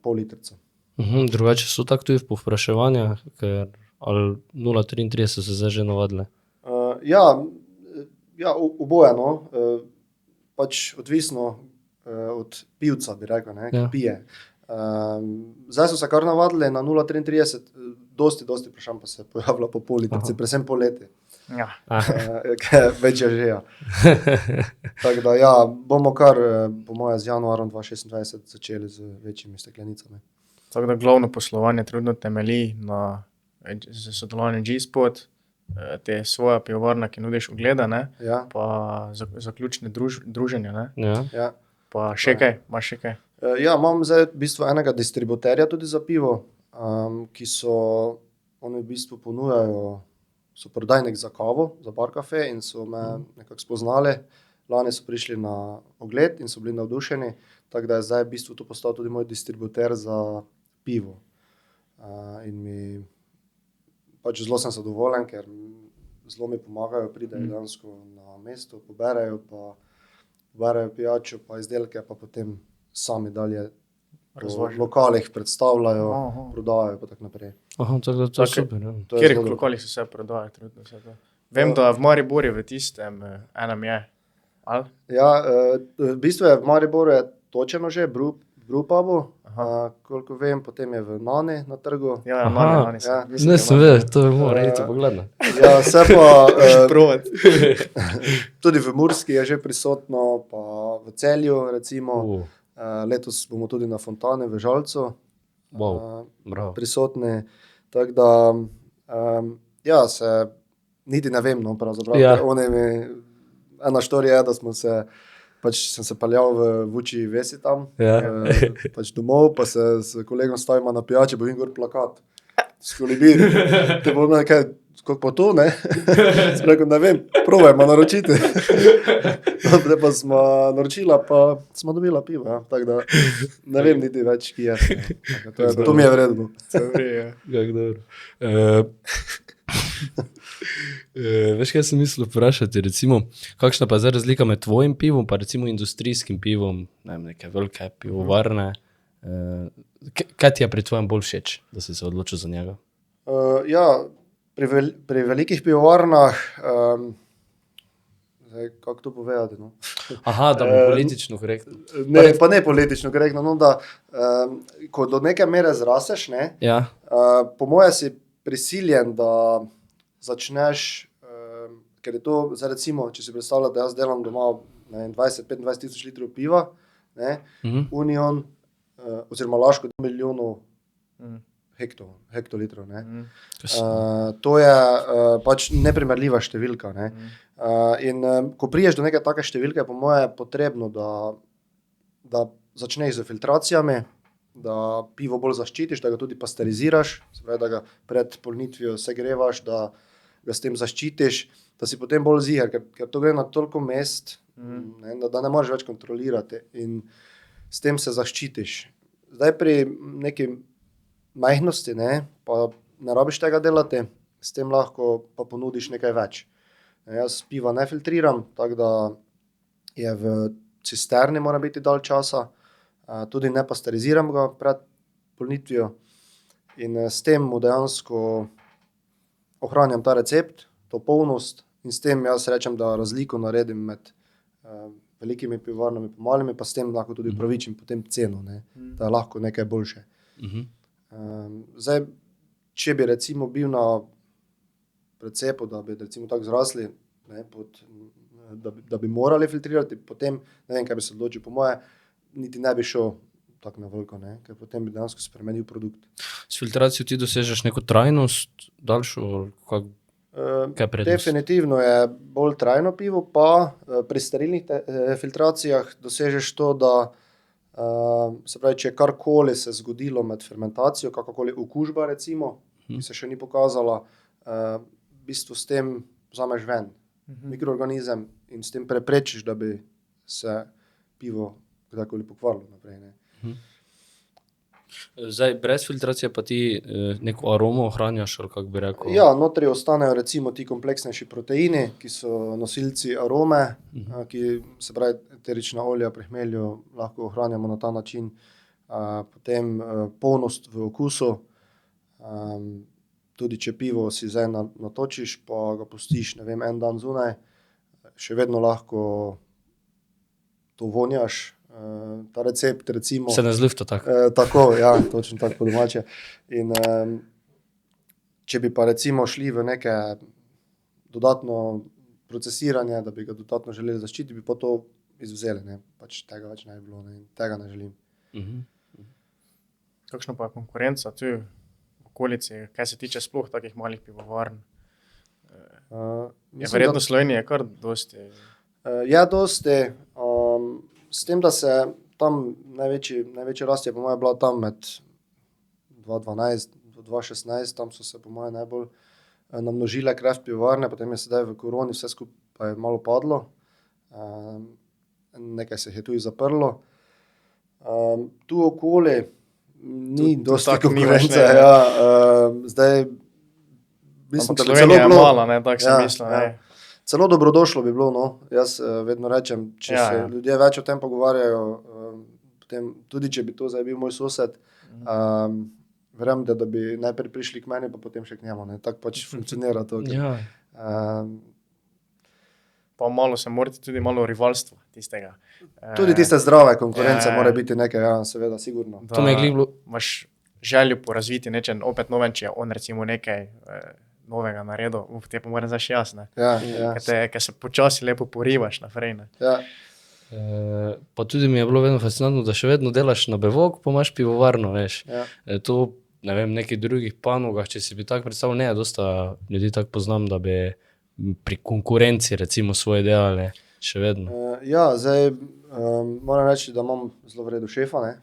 pol litrca. Drugače so tako tudi v povpraševanju, ker ali 0,33 so se zdaj že navadile? Ja, oboje, no. Pač odvisno od pivca, bi rekel, ne, ki pije. Zdaj so se kar navadili na 0,33, dosti vprašanj pa se pojavlja po pol litrci, predvsem poleti. Ja. Več je že, ja. Tako da ja, bomo kar po moje z januarjem 2026 začeli z večjimi steklenicami. Tako da glavno poslovanje trudno temelji na sodelovanju G-Spot, te svoja pivovarna, ki nudiš ogleda, ne? Ja. Pa zaključne druženja, ne? Ja. Pa še kaj, imaš še kaj? Ja, imam zdaj v bistvu enega distributerja tudi za pivo, ki so, oni v bistvu ponujajo, so prodajnik za kavo, za bar kafe in so me nekako spoznali. Lani so prišli na ogled in so bili navdušeni, tako da je zdaj v bistvu to postal tudi moj distributer za pivo. In mi pač zelo sem zadovoljen, ker zelo mi pomagajo, pridejo dejansko na mesto, poberejo pijačo, pa izdelke, pa potem sami dalje v lokalih predstavljajo, prodajajo pa tako naprej. Tako da to je super. Ja. Kjerih lokalih so se prodajali trudno vse to? Vem, da v Mariboru v tistem enem je, ali? Ja, v bistvu je v Mariboru je točeno že, Brupubu, koliko vem, potem je v Nani na trgu. Ja, Nani ja. Ne sem vedel, to je mora iti pogledno. Ja, se pa Provat. tudi v Murski je že prisotno, pa v Celju recimo. Letos bomo tudi na Fontani v Žalcu prisotni. Tako da, ja, se niti ne vem, no, pravzaprav. Ja. Ena štorija je, da sem se peljal v Vučji vesi tam, pač domov, pa se s kolegom stavimo na pijači, bo vim gor plakat. Skolibir. Te bo nekaj, kako pa to, ne? Sem rekel, ne vem, probajmo naročiti. Dobre pa smo naročila, pa smo dobila pivo, ja. Tako da ne vem niti več, ki je. To mi je vredno. Kako dobro. Veš, kaj sem mislil vprašati, recimo, kakšna pa je zdaj razlika med tvojim pivom pa recimo industrijskim pivom, ne vem, neke velike pivovarne. Kaj ti je pri tvojem bolj všeč, da si se odločil za njega? Ja, pri velikih pivovarnah, zdaj, kako to povedati, no? Da bo politično korektno. Ne, pa ne politično korektno, no, da ko do neke mere zraseš, ne, po moje si prisiljen, da začneš, ker je to, zdaj recimo, če si predstavljate, da jaz delam doma 20-25 tisoč litrov piva, ne, Union, oziroma Laško 2 milijonov hektolitrov, ne. To je pač neprimerljiva številka, ne. In ko priješ do neke take številke, po moje je potrebno, da začneš z filtracijami, da pivo bolj zaščitiš, da ga tudi pasteriziraš, se pravi, da ga pred polnitvijo segrevaš, da ga s tem zaščitiš, da si potem bolj ziher, ker to gre na toliko mest, ne, da ne moreš več kontrolirati in s tem se zaščitiš. Zdaj pri neki majhnosti, ne, pa ne rabiš tega delati, s tem lahko pa ponudiš nekaj več. Jaz piva ne filtriram, tako da je v cisterni mora biti dalj časa, tudi ne pasteriziram ga pred polnitvijo in s tem mu dejansko ohranjam ta recept, to polnost in s tem jaz rečem, da razliko naredim med velikimi pivovarnami pa malimi, pa s tem lahko tudi upravičim potem ceno, ne, da je lahko nekaj boljše. Zdaj, če bi recimo bil na precepu, da bi recimo tako zrasli, ne, da bi morali filtrirati, potem ne vem, kaj bi se odločil. Po moje niti ne bi šel tako na veliko, ne? Ker potem bi dejansko spremenil produkt. S filtracijo ti dosežeš neko trajnost, daljšo, kaj je prednost? Definitivno je bolj trajno pivo, pa pri sterilnih filtracijah dosežeš to, da se pravi, če je karkoli se zgodilo med fermentacijo, kakorkoli okužba recimo, ki se še ni pokazala, v bistvu s tem vzameš ven mikroorganizem in s tem preprečiš, da bi se pivo kdajkoli pokvarilo naprej. Ne. Zdaj, brez filtracije pa ti neko aromo ohranjaš, ali kako bi rekel? Ja, notri ostanejo recimo ti kompleksnejši proteini, ki so nosilci arome, ki se pravi eterična olja pri hmelju lahko ohranjamo na ta način. Potem polnost v okusu, tudi če pivo si zdaj natočiš, pa ga pustiš, ne vem, en dan zunaj, še vedno lahko to vonjaš. Ta recept recimo... Se ne zlifta tako? Tako, ja, točno tako po domače. In če bi pa recimo šli v neke dodatno procesiranje, da bi ga dodatno želeli zaščititi, bi pa to izvzeli, ne, pač tega več ne bi bilo, ne, tega ne želim. Kakšna pa je konkurenca tu v okolici, kaj se tiče sploh takih malih pivovarn? Je verjetno v Sloveniji kar dosti? Ja, dosti. S tem, da se tam največji rast je po moje bila tam med 2012 do 2016, tam so se po moje najbolj namnožile craft pivovarne, potem je sedaj v koroni vse skupaj malo padlo, nekaj se je tudi zaprlo. Tu okoli ni dosti konkurence, ja, zdaj mislim, da bi celo bilo... mala, ne, tako sem mislil, ne. Celo dobrodošlo bi bilo, no. Jaz vedno rečem, če se ljudje več o tem pogovarjajo, potem, tudi če bi to zdaj bil moj sosed, verjamem, da bi najprej prišli k meni, pa potem še k njemu, ne. Tako pač funkcionira to. Ja. Pa malo se morate tudi malo rivalstva tistega. Tudi tiste zdrave konkurence mora biti nekaj, ja, seveda, sigurno. To me je glih bilo... Imaš željo porazviti nečem opet novem, če je on recimo nekaj novega naredil, te pa moram zdaj še jaz, ne. Ja. Ker se počasi lepo porivaš naprej, ne. Ja. Pa tudi mi je bilo vedno fascinantno, da še vedno delaš na Bevok, pa imaš pivovarno, veš. Ja. To, ne vem, nekih drugih panogah, če si bi tako predstavljal, ne, dosta ljudi tako poznam, da bi pri konkurenci recimo svoje delali, še vedno. Ja, zdaj moram reči, da imam zelo v redu šefa, ne.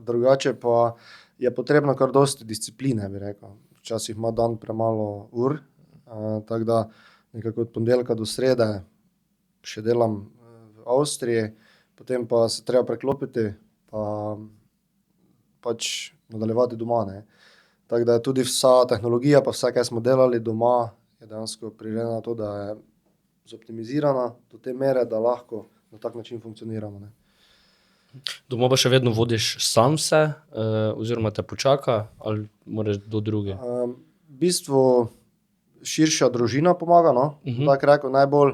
Drugače pa je potrebno kar dosti discipline, bi rekel. Včasih ima dan premalo ur, tako da nekako od ponedeljka do srede še delam v Avstriji, potem pa se treba preklopiti, pa pač nadaljevati doma, ne. Tako da je tudi vsa tehnologija, pa vse, kaj smo delali doma, je dejansko prirejena na to, da je zoptimizirana do te mere, da lahko na tak način funkcioniramo, ne. Doma pa še vedno vodiš sam vse, oziroma te počaka, ali moraš do druge? V bistvu širša družina pomaga, no, tako rekel, najbolj.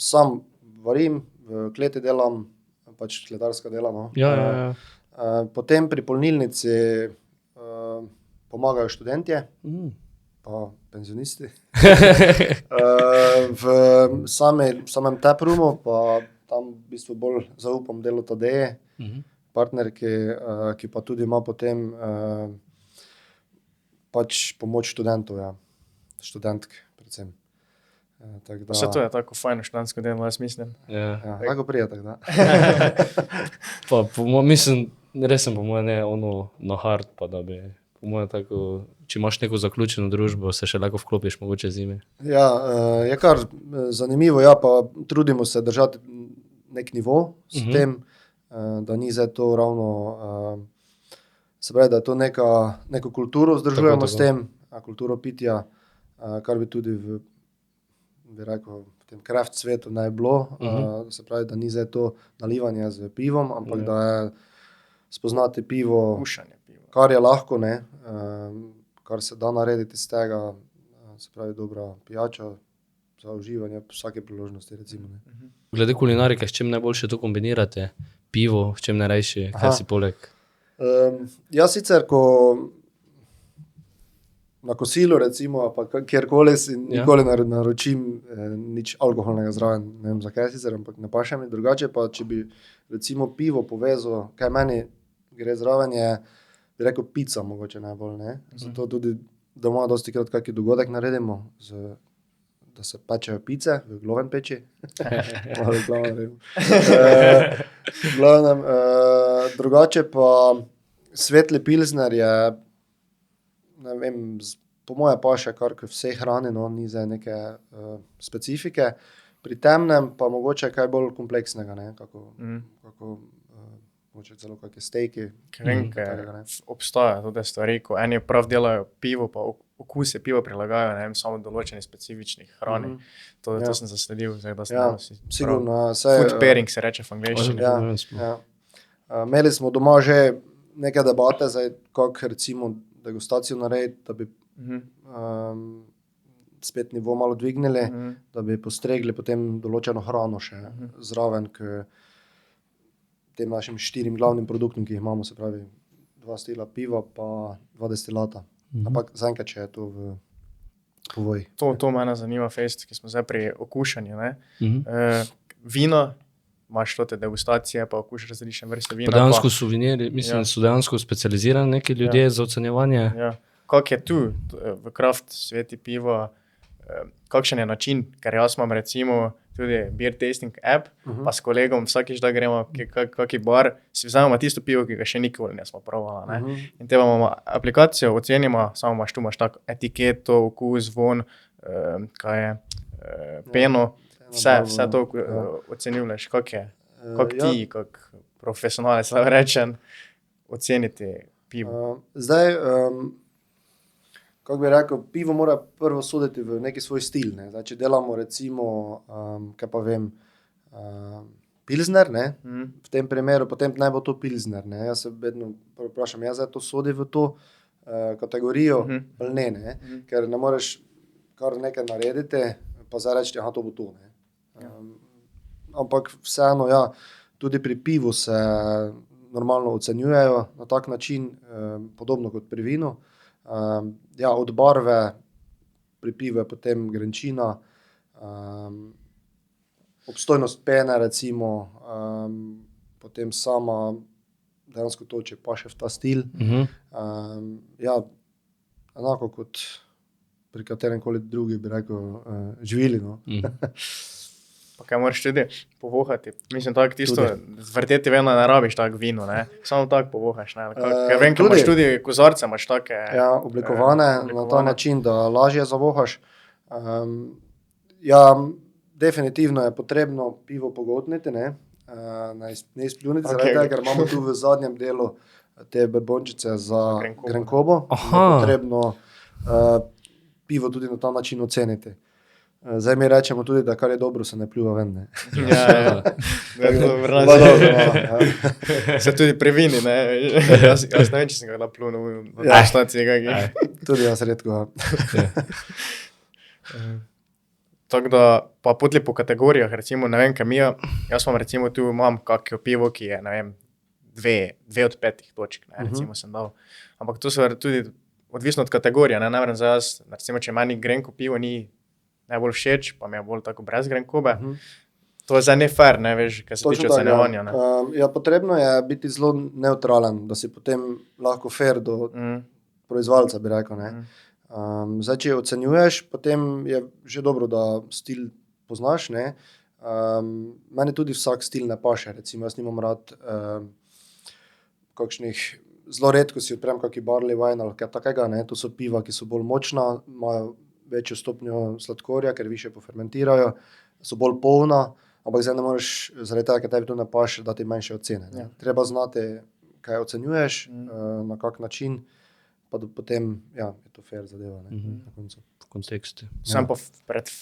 Sam varim, v kleti delam, pač kletarska dela, no. Ja. Potem pri polnilnici pomagajo študentje, pa penzionisti. V samem taproomu pa tam v bistvu bolj zaupam delu Tadeji, partnerki, ki pa tudi ima potem pač pomoč študentov, ja. Študentk predvsem. Vse to je tako fajno študentsko delo, jaz mislim. Ja, tako prijetek, da. Pa mislim, res sem po moje ne ono na hard, pa da bi po moje tako, če imaš neko zaključeno družbo, se še lahko vklopiš mogoče zime. Ja, je kar zanimivo, ja, pa trudimo se držati nek nivo s tem, da ni zdaj to ravno, se pravi, da je to neko kulturo vzdržujemo s tem, kulturo pitja, kar bi tudi bi rekel, v tem craft svetu naj bilo, se pravi, da ni zdaj to nalivanje z pivom, ampak da je spoznati pivo, Kušanje piva. kar je lahko, ne, kar se da narediti iz tega, se pravi, dobra pijača za uživanje vsake priložnosti, recimo, ne. Glede kulinarike, s čim najboljše to kombinirate? Pivo, s čim najrajši, kaj si poleg? Jaz sicer, ko na kosilu, recimo, pa kjerkoli si Ja. nikoli naročim nič alkoholnega zraven. Ne vem, zakaj sicer, ampak ne paše mi. Drugače pa, če bi recimo pivo povezal, kaj meni gre zraven, je, bi rekel, pica mogoče najbolj, ne. Zato tudi doma dosti krat kaki dogodek naredimo, da se pečejo pice v Gloven peči. Malo reklamo naredim. V glavnem, drugače pa svetli pilsner je, ne vem, po moje paše kar k vsej hrani, no, ni zdaj neke specifike. Pri temnem pa mogoče kaj bolj kompleksnega, ne, kako mogoče celo kakšne stejki. Vem, ker obstaja tudi stvari, ko eni prav delajo pivo, pa okuse pivo prilagajajo, ne vem, samo določeni specifični hrani. To sem zasledil, zdaj, da ste sigurno. Food pairing se reče v angleščini. Ja. Imeli smo doma že neke debate, zdaj, kako recimo degustacijo narediti, da bi spet nivo malo dvignili, da bi postregli potem določeno hrano še zraven k tem našim 4 glavnim produktom, ki jih imamo, se pravi 2 stila piva pa 2 destilata. Ampak zaenkrat, če je to v povoji. To mene zanima fejst, ki smo zdaj pri okušanju, ne. Vino, imaš te degustacije, pa okušaš različne vrste vina. Pa dejansko suvenirji, mislim, so dejansko specializirani neki ljudje za ocenjevanje. Ja. Kako je tu v Craft sveti pivo, kakšen je način, ker jaz imam recimo tudi beer tasting app, pa s kolegom vsakič, da gremo kaki bar, si vzamemo tisto pivo, ki ga še nikoli nismo probali, ne. In te imamo aplikacijo, ocenimo, samo imaš tako etiketo, okus, von, kaj je, peno, vse to ocenjuješ, kako ti, kako profesionalec, rečem, oceniti pivo. Zdaj, kako bi rekel, pivo mora prvo soditi v neki svoj stil, ne. Zdaj, če delamo recimo, kaj pa vem, pilsner, ne, v tem primeru, potem naj bo to pilsner, ne. Jaz se vedno vprašam, zdaj to sodi v to kategorijo ali ne, ker ne moreš kar nekaj narediti, pa zdaj reči, to bo to, ne. Ampak vseeno, ja, tudi pri pivu se normalno ocenjujejo na tak način, podobno kot pri vinu. Ja, od barve pri pivu je potem grenčina, obstojnost pene recimo, potem sama dejansko to, če paše v ta stil. Ja, enako kot pri katerem koli drugi, bi rekel, živili, no. Pa kaj moraš tudi povohati, mislim tako tisto, zvrteti veno ne rabiš tako vino, ne, samo tako povohaš, ne, ker vem, ker imaš tudi kozarce, imaš take. Ja, oblikovane na ta način, da lažje zavohaš. Ja, definitivno je potrebno pivo pogotniti, ne, ne izpljuniti, zaradi tega, ker imamo tu v zadnjem delu te brbončice za grenkobo, potrebno pivo tudi na ta način oceniti. Zdaj mi rečemo tudi, da kar je dobro, se ne pljuva ven, ne. Ja. Se tudi pri vini, ne. Jaz ne vem, če sem ga naplunil na staciji kaki. Tudi jaz redko. Tako da, pa potli po kategorijah, recimo, ne vem, kemija, jaz recimo tu imam kakšno pivo, ki je, ne vem, 2 od 5 točk, ne, recimo sem dal. Ampak to se tudi odvisno od kategorije, ne vem, za jaz, recimo, če meni grenko pivo ni najbolj všeč, pa mi je bolj tako brez grenkobe. To je zdaj ne fair, ne veš, kaj se tiče ocenjevanja. Ja, potrebno je biti zelo neutralen, da si potem lahko fair do proizvajalca, bi rekel, ne. Zdaj, če ocenjuješ, potem je že dobro, da stil poznaš, ne. Meni tudi vsak stil ne paše, recimo, jaz nimam rad kakšnih, zelo redko si odprem kaki barley wine ali kaj takega, ne, to so piva, ki so bolj močna, imajo večjo stopnjo sladkorja, ker više pofermentirajo, so bolj polna, ampak zdaj ne moreš, zaradi tega, ker tebi to ne paše, dati manjše ocene, ne. Treba znati, kaj ocenjuješ, na kak način, pa potem, ja, je to fair zadeva, ne, na koncu. V kontekstu. Sem pa pred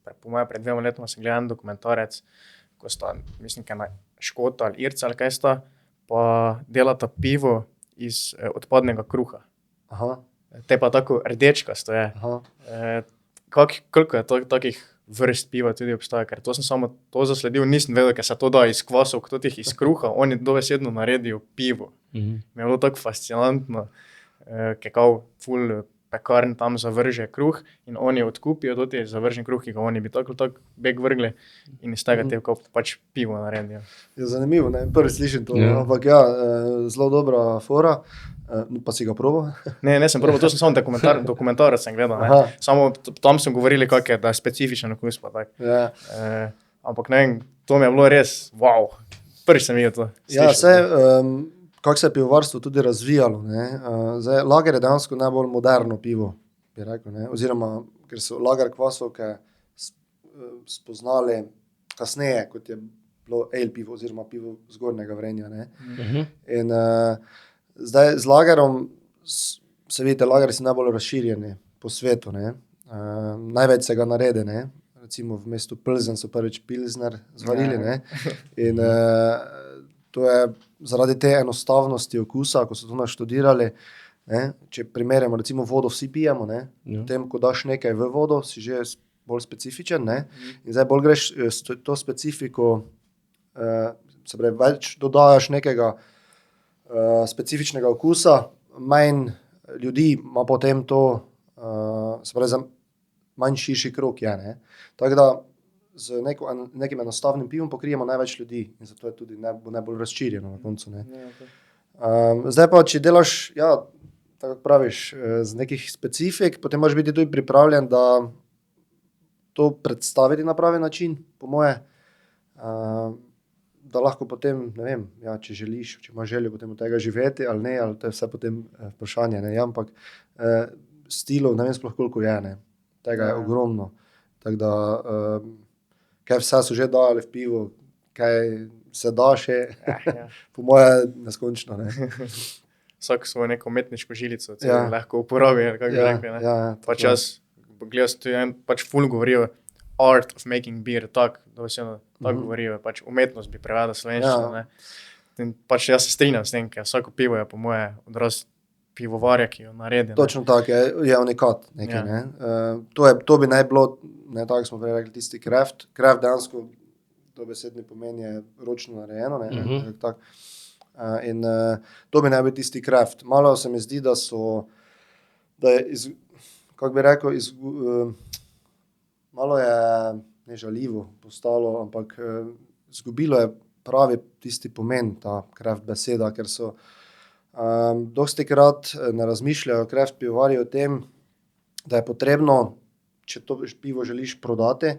pred 2 letoma sem gledal dokumentarec, ko sta, mislim, kaj na Škota ali Irca ali kaj sta, pa delata pivo iz odpadnega kruha. Te pa tako rdečkasto je. Koliko je takih vrst piva tudi obstaja, ker to sem samo to zasledil, nisem vedel, ker se to da iz kvasov, tih iz kruha, oni dobesedno naredijo pivo. Mi je bilo tako fascinantno, ker kao ful pekarn tam zavrže kruh in oni odkupijo tudi zavržen kruh, ki ga oni bi tako beg vrgli in iz tega te pač pivo naredijo. Je zanimivo, ne? Prvi slišim to, Ja. ampak ja, zelo dobra fora, pa si ga probal? Ne, sem probal, to sem samo dokumentarec sem gledal, ne. Aha. Samo tam so govorili, kak je, da je specifičen okus pa tak. Ja. Ampak ne vem, to mi je bilo res, wow, prvič sem videl to. Ja, slišal. kako se je pivovarstvo tudi razvijalo. Ne? Zdaj, lager je dejansko najbolj moderno pivo, bi rekel. Ne? Oziroma, ker so lager kvasovke spoznali kasneje, kot je bilo ale pivo oziroma pivo zgornjega vrenja. Ne? In zdaj z lagerom, se vidite, lager si najbolj razširjeni po svetu. Ne? Največ se ga naredi, ne? Recimo v mestu Plzen so prvič Pilsner zvarili. Ne? In to je zaradi te enostavnosti okusa, ko so to naštudirali, ne? Če primerjamo recimo vodo, vsi pijemo, ne? Potem, ko daš nekaj v vodo, si že bolj specifičen, ne? In zdaj bolj greš to specifiko, se pravi, več dodajaš nekega specifičnega okusa, manj ljudi ima potem to, se pravi, manj širši krog je, ne? Tako da z nekim enostavnim pivom pokrijemo največ ljudi in zato je tudi najbolj razširjeno na koncu, ne? Zdaj pa, če delaš, ja, tako praviš, z nekih specifik, potem moraš biti tudi pripravljen, da to predstaviti na pravi način, po moje, da lahko potem, ne vem, ja, če želiš, če imaš željo potem od tega živeti ali ne, ali to je vse potem vprašanje, ne, ja, ampak stilov, ne vem sploh koliko je, ne, tega je ogromno, tako da kaj vse so že dali v pivo, kaj se da še, po moje neskončno, ne. Vsak svojo neko umetniško žilico, lahko uporabi, ali kako bi rekli, ne. Pač jaz, gledal sem tudi pač ful govorijo art of making beer, tako govorijo, pač umetnost bi prevedel slovenščino, ne. In pač jaz se strinjam s tem, ker vsako pivo je po moje odraz pivovarja, ki jo naredi. Točno tako, je unikat nekaj, ne. To bi naj bilo, ne, tako smo prej rekli, tisti craft dejansko, to besedni pomen je ročno narejeno, ne, tako. In to bi naj bil tisti craft. Malo se mi zdi, da je, kako bi rekel, malo je nežaljivo postalo, ampak izgubilo je pravi tisti pomen, ta craft beseda, ker so dostikrat ne razmišljajo craft pivovarji o tem, da je potrebno, če to pivo želiš prodati,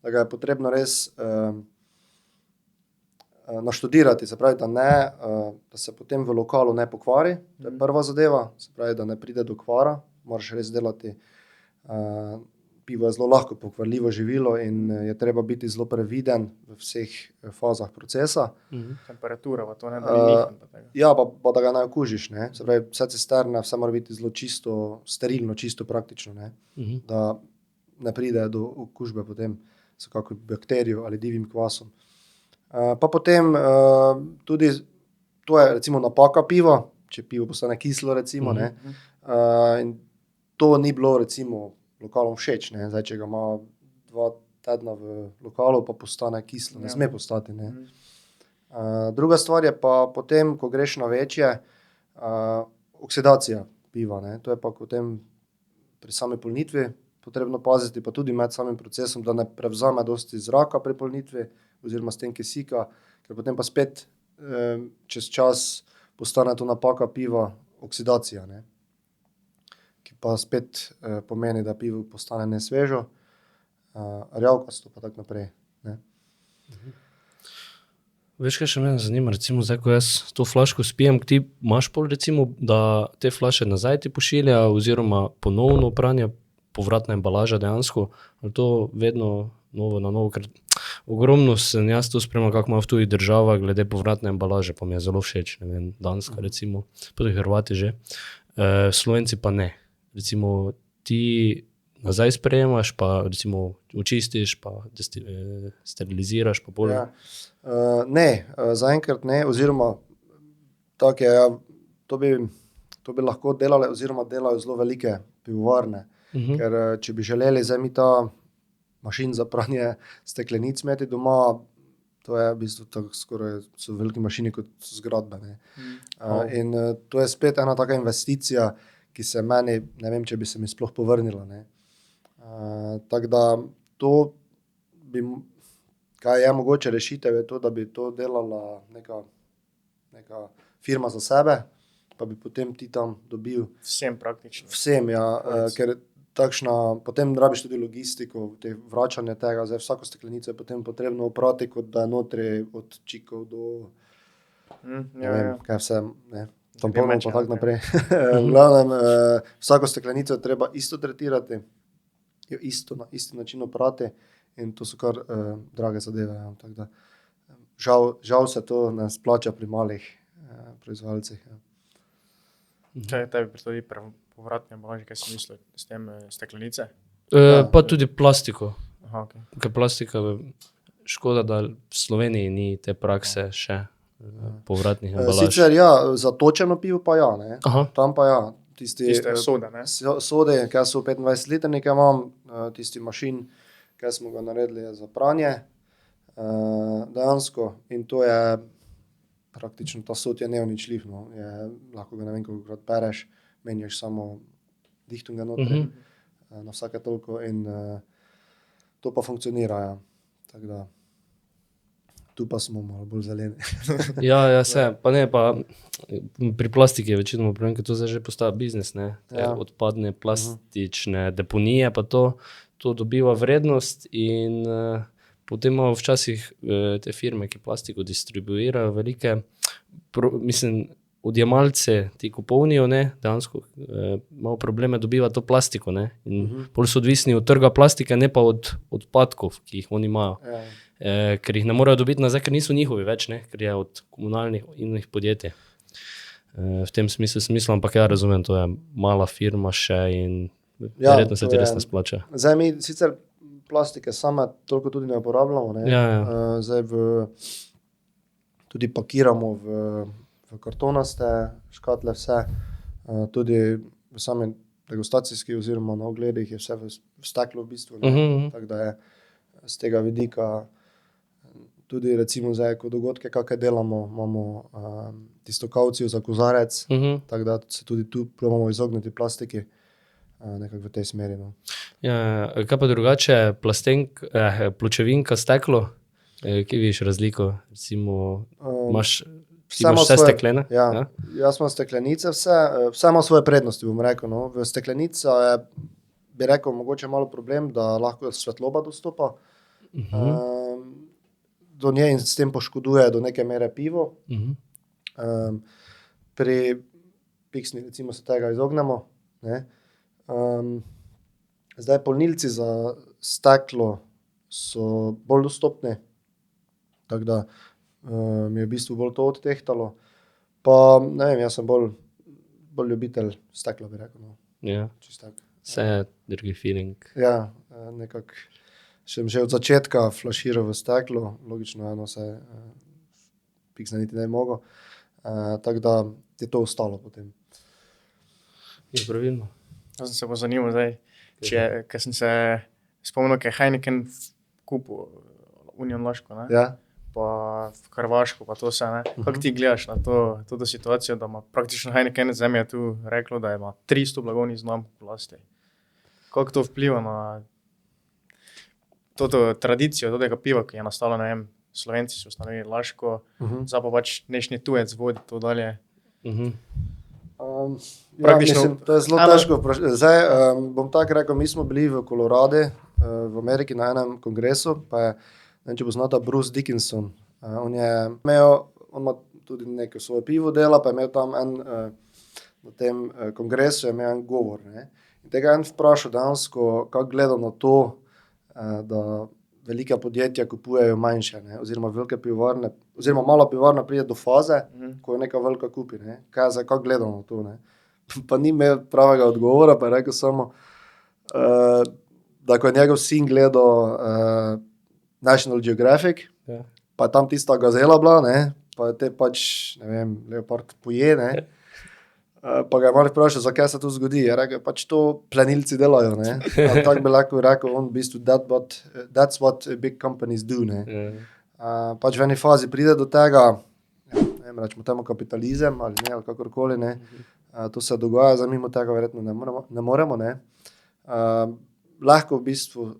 da ga je potrebno res naštudirati, se pravi, da se potem v lokalu ne pokvari, to je prva zadeva, se pravi, da ne pride do kvara, moraš res delati, pivo je zelo lahko pokvarljivo živilo in je treba biti zelo previden v vseh fazah procesa. Temperatura pa to ne da ni. Ja, pa da ga ne okužiš, ne, se pravi, vse cisterne, vse mora biti zelo čisto, sterilno, čisto praktično, ne, da ne pride do okužbe potem s kakšno bakterijo ali divjim kvasom. Pa potem tudi, to je recimo napaka piva, če pivo postane kislo recimo, ne, in to ni bilo recimo lokalom všeč, ne, zdaj, če ga ima 2 tedna v lokalu, pa postane kislo, ne sme postati, ne. Druga stvar je pa potem, ko greš na večje, oksidacija piva, ne, to je pa potem pri sami polnitvi potrebno paziti, pa tudi med samim procesom, da ne prevzame dosti zraka pri polnitvi, oziroma s tem kisika, ker potem pa spet čez čas postane to napaka piva oksidacija, ne. Ki pa spet pomeni, da pivo postane nesvežo, rjavkasto pa tako naprej, ne. Veš, kaj še mene zanima, recimo zdaj, ko jaz to flaško spijem, ti imaš pol recimo, da te flaše nazaj ti pošilja, oziroma ponovno pranje, povratna embalaža dejansko, ali to vedno novo na novo, ker ogromno sem jaz to spremljal, kako imajo v tujih državah glede povratne embalaže, pa mi je zelo všeč, ne vem, Danska recimo, pa tudi Hrvati že, Slovenci pa ne. Recimo ti nazaj sprejemaš, pa recimo očistiš, pa steriliziraš, pa pol. Ja. Ne, zaenkrat ne, oziroma tako je, ja, to bi lahko delale oziroma delajo zelo velike pivovarne, ker če bi želeli zdaj mi ta mašin za pranje steklenic imeti doma, to je v bistvu tako skoraj, so veliki mašini kot zgradbe, ne. In to je spet ena taka investicija, ki ki se meni, ne vem, če bi se mi sploh povrnila. Ne. Tako da to bi, kaj je mogoče rešitev, je to, da bi to delala neka firma za sebe, pa bi potem ti tam dobil Vsem praktično. vsem, ja, ker takšna, potem rabiš tudi logistiko, te vračanje tega, zdaj vsako steklenico je potem potrebno oprati, kot da je notri od čikov do, ne vem, kaj vse, ne, tamponov pa tako naprej. V glavnem, vsako steklenico je treba isto tretirati, jo isto, na isti način oprati in to so kar drage zadeve, ja, tako da žal se to ne splača pri malih proizvajalcih, ja. Če tebi tudi povratne embalaže, kaj si mislil s tem steklenice? Pa tudi plastiko. Aha, okay. Ker plastika, škoda, da v Sloveniji ni te prakse še povratnih embalaž. Sicer ja, za točeno pivo pa ja, ne. Aha. Tam pa ja, tisti Tiste sode, ne? sode, kaj so 25 litrnike imam, tisti mašin, kaj smo ga naredili je za pranje, dejansko, in to je praktično, ta sod je neuničljiv, no, lahko ga ne vem kolikokrat pereš, menjaš samo dihtunge notri, na vsake toliko in to pa funkcionira, ja, tako da tu pa smo malo bolj zeleni. Ja, pa ne, pa pri plastiki je večinoma problem, ker to zdaj že postaja biznis, ne, Ja. odpadne plastične deponije, pa to dobiva vrednost in potem imamo včasih te firme, ki plastiko distribuirajo, velike, odjemalce ti kupovnijo, ne, dejansko malo probleme dobiva to plastiko, ne, in bolj so odvisni od trga plastike, ne pa od odpadkov, ki jih oni imajo. Ja. Ker jih ne morejo dobiti nazaj, ker niso njihovi več, ne, ker je od komunalnih in inih podjetij. V tem smislu, ampak ja razumem, to je mala firma še in verjetno se to ti je- res ne splača. Zdaj mi sicer plastike same toliko tudi ne uporabljamo, ne. Ja. Zdaj tudi pakiramo v kartonaste škatle vse, tudi v sami degustacijski oziroma na ogledih je vse v steklu v bistvu, ne. Tako da je z tega vidika tudi recimo zdaj, ko dogodke kakšne delamo, imamo tisto kavcijo za kozarec, tako da se tudi tu probamo izogniti plastiki, nekako v tej smeri, no. Ja, kaj pa drugače, pločevinka, steklo, kje vidiš razliko, recimo, ti imaš vse steklene? Ja, jaz imam steklenice vse ima svoje prednosti, bom rekel, no. V steklenica je, bi rekel, mogoče malo problem, da lahko svetloba dostopa do nje in s tem poškoduje do neke mere pivo. Pri piksni recimo se tega izognemo, ne. Zdaj polnilci za steklo so bolj dostopni, tako da mi je v bistvu bolj to odtehtalo. Pa ne vem, jaz sem bolj ljubitelj stekla, bi rekel, no. Ja, Čisto tako. vse je drugi feeling. Ja, nekako sem že od začetka flaširal v steklo, logično eno se piksne niti ne mogel, tako da je to ostalo potem. Je pravilno. Jaz sem se pa zanimal zdaj, ker sem se spomnil, ker je Heineken kupil Union Laško, ne? Ja. Pa v Hrvaško, pa to vse, ne. Kako ti gledaš na to situacijo, da ima praktično Heineken zemlje tu reklo, da ima 300 blagovnih znamk v lasti? Kako to vpliva na to tradicijo tega piva, ki je nastalo, ne vem, Slovenci so ustanovili Laško, zdaj pa pač nešni tujec vodi to dalje. Praktično- mislim, to je zelo težko vprašanje. Zdaj, bom tako rekel, mi smo bili v Koloradu, v Ameriki na enem kongresu, pa je, ne vem, če poznata Bruce Dickinson. On ima tudi neko svoje pivo dela, pa je imel tam na tem kongresu je imel en govor, ne. In tega en vprašal dejansko, kako gleda na to, da velika podjetja kupujejo manjše, ne, oziroma velike pivovarne, oziroma mala pivovarna pride do faze, ko jo neka velika kupi, ne. Kako gleda na to, ne. Pa ni imel pravega odgovora, pa je rekel samo, da ko je njegov sin gledal National Geographic, Ja. pa je tam tista gazela bila, ne, pa je te pač, ne vem, leopard poje, ne. Pa ga je malo vprašal, zakaj se to zgodi. Je rekel, pač to plenilci delajo, ne. Tako bi lahko rekel on v bistvu, that's what big companies do, ne. Pač v eni fazi pride do tega, ne vem, rečemo temu kapitalizem ali ne, ali kakorkoli, ne. To se dogaja, zdaj mimo tega verjetno ne moremo. Ne. Lahko v bistvu,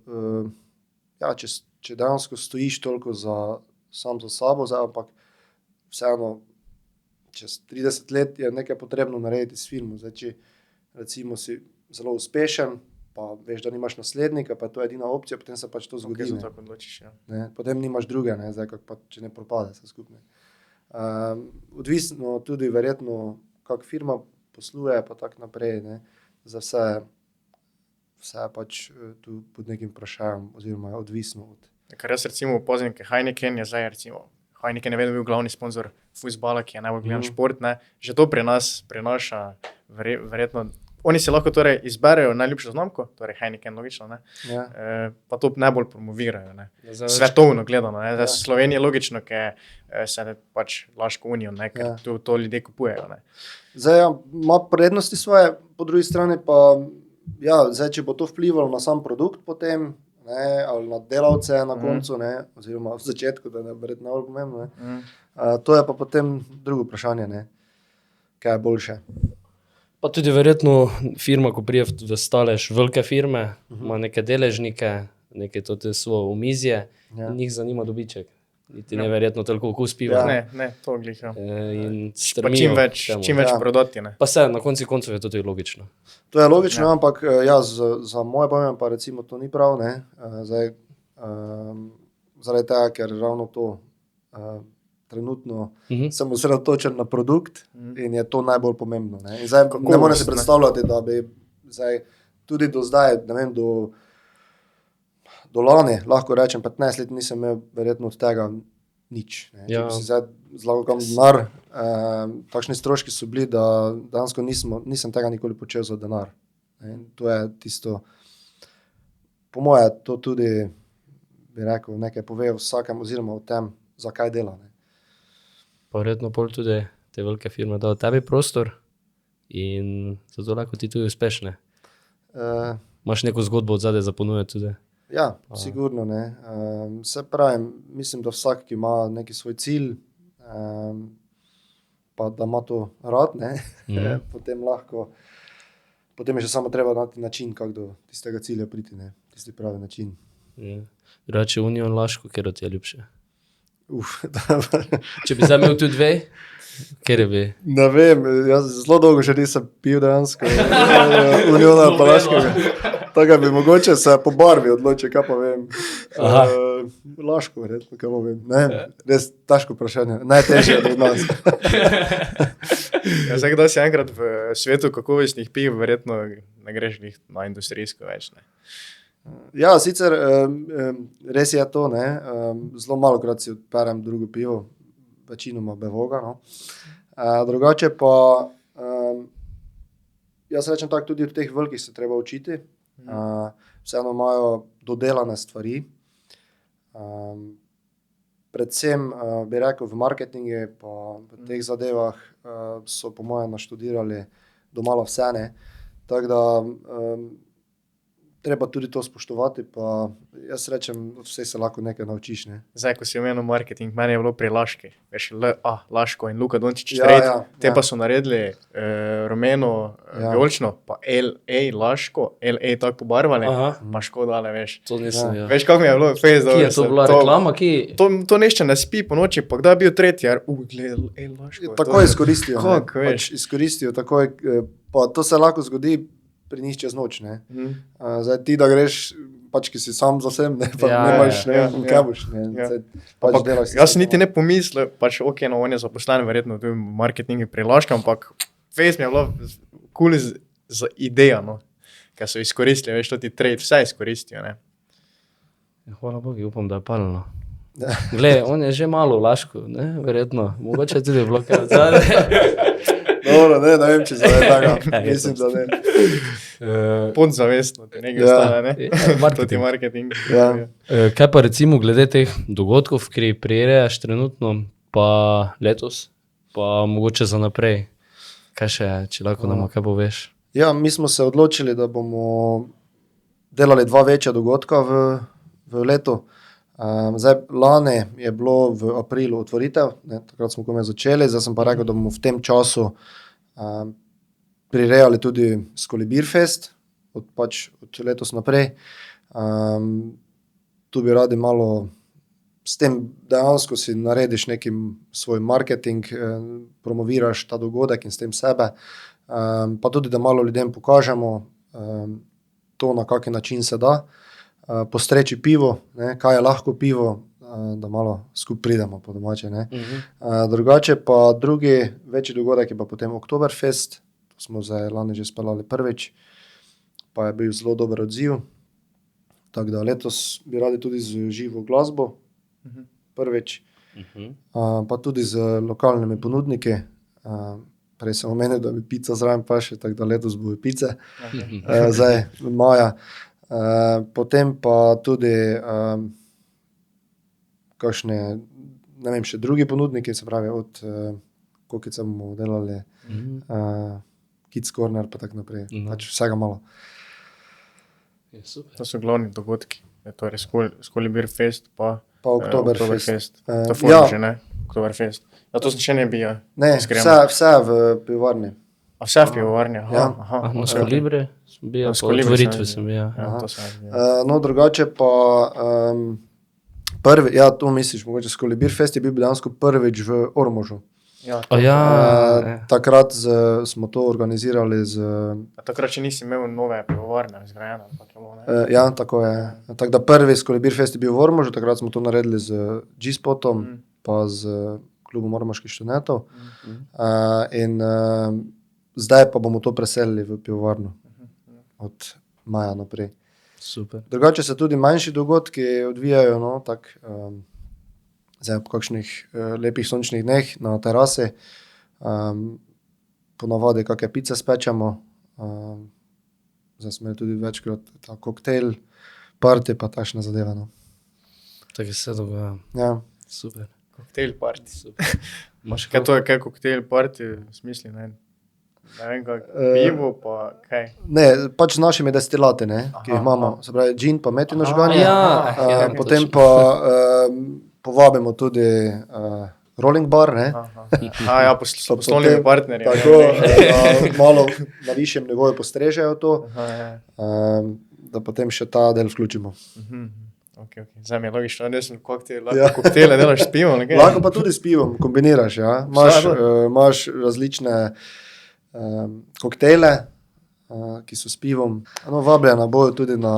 če dejansko stojiš toliko sam za sabo, zdaj, ampak vseeno čez 30 let je nekaj potrebno narediti s filmom. Zdaj, če recimo si zelo uspešen, pa veš, da nimaš naslednika, pa je to edina opcija, potem se pač to zgodi. Okay, tako odločiš, ja. Ne, potem nimaš druge, ne, zdaj, pa, če ne propade se skupaj. Odvisno tudi verjetno, kak firma posluje, pa tako naprej. Ne, za vse pač tu pod nekim vprašanjem, oziroma je odvisno od. Ker jaz recimo opozim, ker Heineken je zdaj recimo, Heineken je vedno bil glavni sponzor fuzbala, ki je najbolj gledan šport, ne. Že to pri nas prinaša verjetno. Oni si lahko torej izberejo najljubšo znamko, torej Heineken logično, ne. Ja. Pa to najbolj promovirajo, ne. Svetovno gledano, ne. Zdaj v Sloveniji logično, ker se pač Laško unijo, ne, ker to ljudje kupujejo, ne. Zdaj ima prednosti svoje, po drugi strani pa, zdaj, če bo to vplivalo na sam produkt potem, ne, ali na delavce na koncu, ne, oziroma v začetku, da je verjetno najbolj pomembno, ne. To je pa potem drugo vprašanje, ne, kaj je boljše. Pa tudi verjetno firma, ko prije v stalež velike firme, ima neke deležnike, neke to svoje omizje, njih zanima dobiček. Niti ne verjetno toliko okus piva. Ne, to glih, ja. In Pa čim več prodati, ne. Pa se, na konci koncev je to tudi logično. To je logično, ampak za moje pojme pa recimo to ni prav, ne. Zdaj, zaradi tega, ker ravno to trenutno sem osredotočen na produkt in je to najbolj pomembno. Ne, in zdaj ne morem si predstavljati, da bi zdaj, tudi do zdaj, ne vem, do lani, lahko rečem, 15 let nisem imel verjetno od tega nič. Ne. Če bi si zdaj zlagal kam denar, takšni stroški so bili, da dejansko nisem tega nikoli počel za denar. Ne. To je tisto, po moje to tudi, bi rekel, nekaj pove o vsakem oziroma o tem, zakaj dela. Ne. Pa verjetno pol tudi te velike firme dajo tebi prostor in zato lahko ti tudi uspešne. Imaš neko zgodbo od zadaj za ponujati tudi. Ja, sigurno, ne. Se pravim, mislim, da vsak, ki ima neki svoj cilj, pa da ima to rad, ne, potem je že samo treba najti način, kako do tistega cilja priti, ne, tisti pravi način. Drugače Union Laško, katero ti je ljubše? Če bi zdaj imel tudi dve, kateri bi? Ne vem, jaz zelo dolgo še nisem pil dejansko Uniona pa Laškega. Tako bi mogoče se po barvi odločil, kaj pa vem. Laško, verjetno, kaj pa vem. Ne, res težko vprašanje, najtežje od nas. Zdaj, kdaj si enkrat v svetu kakovostnih piv, verjetno ne greš na industrijsko več, ne. Ja, sicer res je to, ne, zelo malokrat si odperem drugo pivo, večinoma Bevoga, no. Drugače pa, jaz rečem tako, tudi od teh velikih se treba učiti, vseeno imajo dodelane stvari, predvsem bi rekel v marketingu pa v teh zadevah so po moje naštudirali domala vse, ne, tako da treba tudi to spoštovati, pa jaz rečem, od vseh se lahko nekaj naučiš, ne. Zdaj, ko si omenil marketing, meni je bilo pri Laški, veš, Laško in Luka Dončić tretji, te pa so naredili rumeno, vijolično, pa LA Laško, LA tako pobarvali, pa škodale, veš. To nisem, Veš, kako mi je bilo, fejs, Kje je to bila reklama, ki? To nešče ne spi po noči, pa kdaj je bil tretji, gled, Laško. Takoj izkoristijo, ne, Kako, veš. pač izkoristijo takoj, pa to se lahko zgodi pri njih čez noč, ne. Zdaj ti, da greš, pač, ki si sam za sem, ne, pa nemaš, ne, kaj boš, ne, pač delaš. Jaz niti ne pomislil, pač ok, no, on je zaposlen verjetno v marketingu pri Laškem, ampak fejs mi je bilo cool za ideja, no, ker so izkoristili, veš, to ti trade, vse izkoristijo, ne. Hvala Bogu, upam, da je palno. Glej, on je že malo v Lašku, ne, verjetno, mogoče tudi v bloke od zadaj. Dobro, ne vem, če zdaj tako, mislim, da ne. Podzavestno, te nekaj ostane, ne? To ti marketing. Kaj pa recimo glede teh dogodkov, ki prirejaš trenutno, pa letos, pa mogoče za naprej? Kaj še, če lahko nam kaj poveš? Ja, mi smo se odločili, da bomo delali 2 večja dogodka v letu. Zdaj, lani je bilo v aprilu otvoritev, ne, takrat smo komaj začeli, zdaj sem pa rekel, da bomo v tem času prirejali tudi Skoli Beer Fest, od letos naprej. Tu bi radi malo s tem dejansko si narediš neki svoj marketing, promoviraš ta dogodek in s tem sebe, pa tudi, da malo ljudem pokažemo to, na kakšen način se da, postreči pivo, ne, kaj je lahko pivo, da malo skupaj pridemo po domače. Ne. Drugače pa drugi večji dogodek je pa potem Oktoberfest, to smo zdaj lani že speljali prvič, pa je bil zelo dober odziv. Tako da letos bi radi tudi z živo glasbo, prvič, pa tudi z lokalnimi ponudniki. Prej sem omenil, da bi pica zraven paše, tako da letos bojo pice, zdaj maja. Potem pa tudi kakšne, ne vem, še drugi ponudniki, se pravi od Kokice bomo delali, Kids Corner pa tako naprej, pač vsega malo. Je super. To so glavni dogodki, torej Skoli Beer Fest pa Oktoberfest. To fora že, ne? Oktoberfest. Ja, to še ne bi, Ne, vse v pivovarni. A vse v pivovarni? Ja. Na Skolibre sem bil, Na po Skolibre otvoritvi sem sem bil. Ja, to sem jaz bil. No, drugače pa prvi, ja, to misliš, mogoče Skoli Beer Fest je bil dejansko prvič v Ormožu. Ja, Takrat smo to organizirali z... takrat še nisi imel nove pivovarne zgrajene, ampak je bilo, ne? Ja, tako je. Tako da prvi Skoli Beer Fest je bil v Ormožu, takrat smo to naredili z G-Spotom, pa z klubom ormoških študentov. In zdaj pa bomo to preselili v pivovarno od maja naprej. Super. Drugače se tudi manjši dogodki odvijajo, no, tako zdaj po kakšnih lepih sončnih dneh na terasi. Ponavadi kakšne pice spečemo. Zdaj smo imeli tudi večkrat ta koktejl, party pa takšne zadeve, no. Tako se dogaja. Ja. Super. Koktejl party. Super. Imaš Kaj to je, kaj koktejl party, v smislu, ne vem, pivo pa kaj? Ne, pač z našimi destilati, ne, ki jih imamo. Se pravi, gin pa metino žganje. Potem pa povabimo tudi rolling bar, ne. Ja, poslovnimi partnerji. Tako, malo na višjem nivoju postrežejo to, da potem še ta del vključimo. Okay. Zdaj mi je logično, da sem koktejle delaš s pivom, ne kaj? Lahko pa tudi s pivom kombiniraš, ja. Imaš različne koktejle, ki so s pivom. No, vabljena bojo tudi na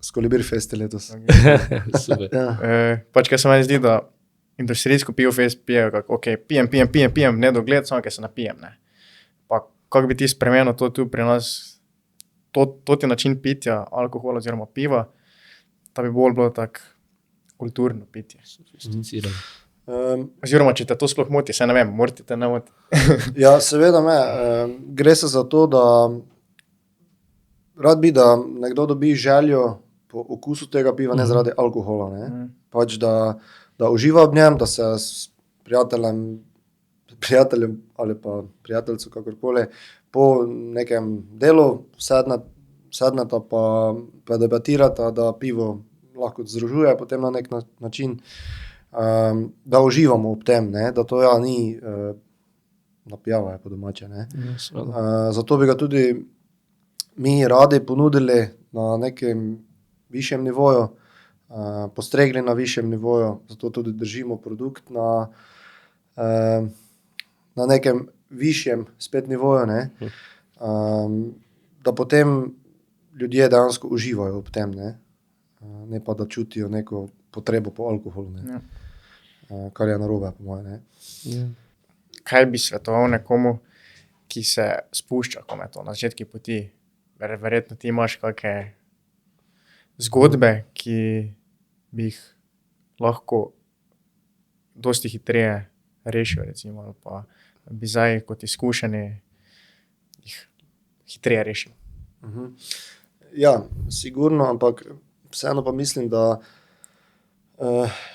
Skoli Beer Festi letos. Super. Pač kaj se meni zdi, da industrijsko pivo fest pijejo, ok, pijem, nedogled, samo kaj se napijem, ne. Pa kako bi ti spremenil to tu pri nas, to ti način pitja alkohola oziroma piva, da bi bolj bilo tako kulturno pitje. Sofisticirano. Oziroma, če te to sploh moti, se ne vem, morate te ne moti. Ja, seveda me. Gre se za to, da rad bi, da nekdo dobi željo po okusu tega piva, ne zaradi alkohola, ne. Pač, da uživa ob njem, da se s prijateljem ali pa prijateljcu, kakorkoli, po nekem delu sedneta pa debatirata, da pivo lahko združuje potem na nek način, da uživamo ob tem, ne, da to ni napijava je po domače, ne. Zato bi ga tudi mi radi ponudili na nekem višjem nivoju, postregli na višjem nivoju, zato tudi držimo produkt na nekem višjem spet nivoju, ne. Da potem ljudje dejansko uživajo ob tem, ne pa da čutijo neko potrebo po alkoholu, ne. Kar je narobe, po moje, ne. Kaj bi svetoval nekomu, ki se spušča kometo na začetki poti? Verjetno ti imaš kakšne zgodbe, ki bi jih lahko dosti hitreje rešil, recimo, ali pa bi zdaj kot izkušeni jih hitreje rešil. Ja, sigurno, ampak vseeno pa mislim, da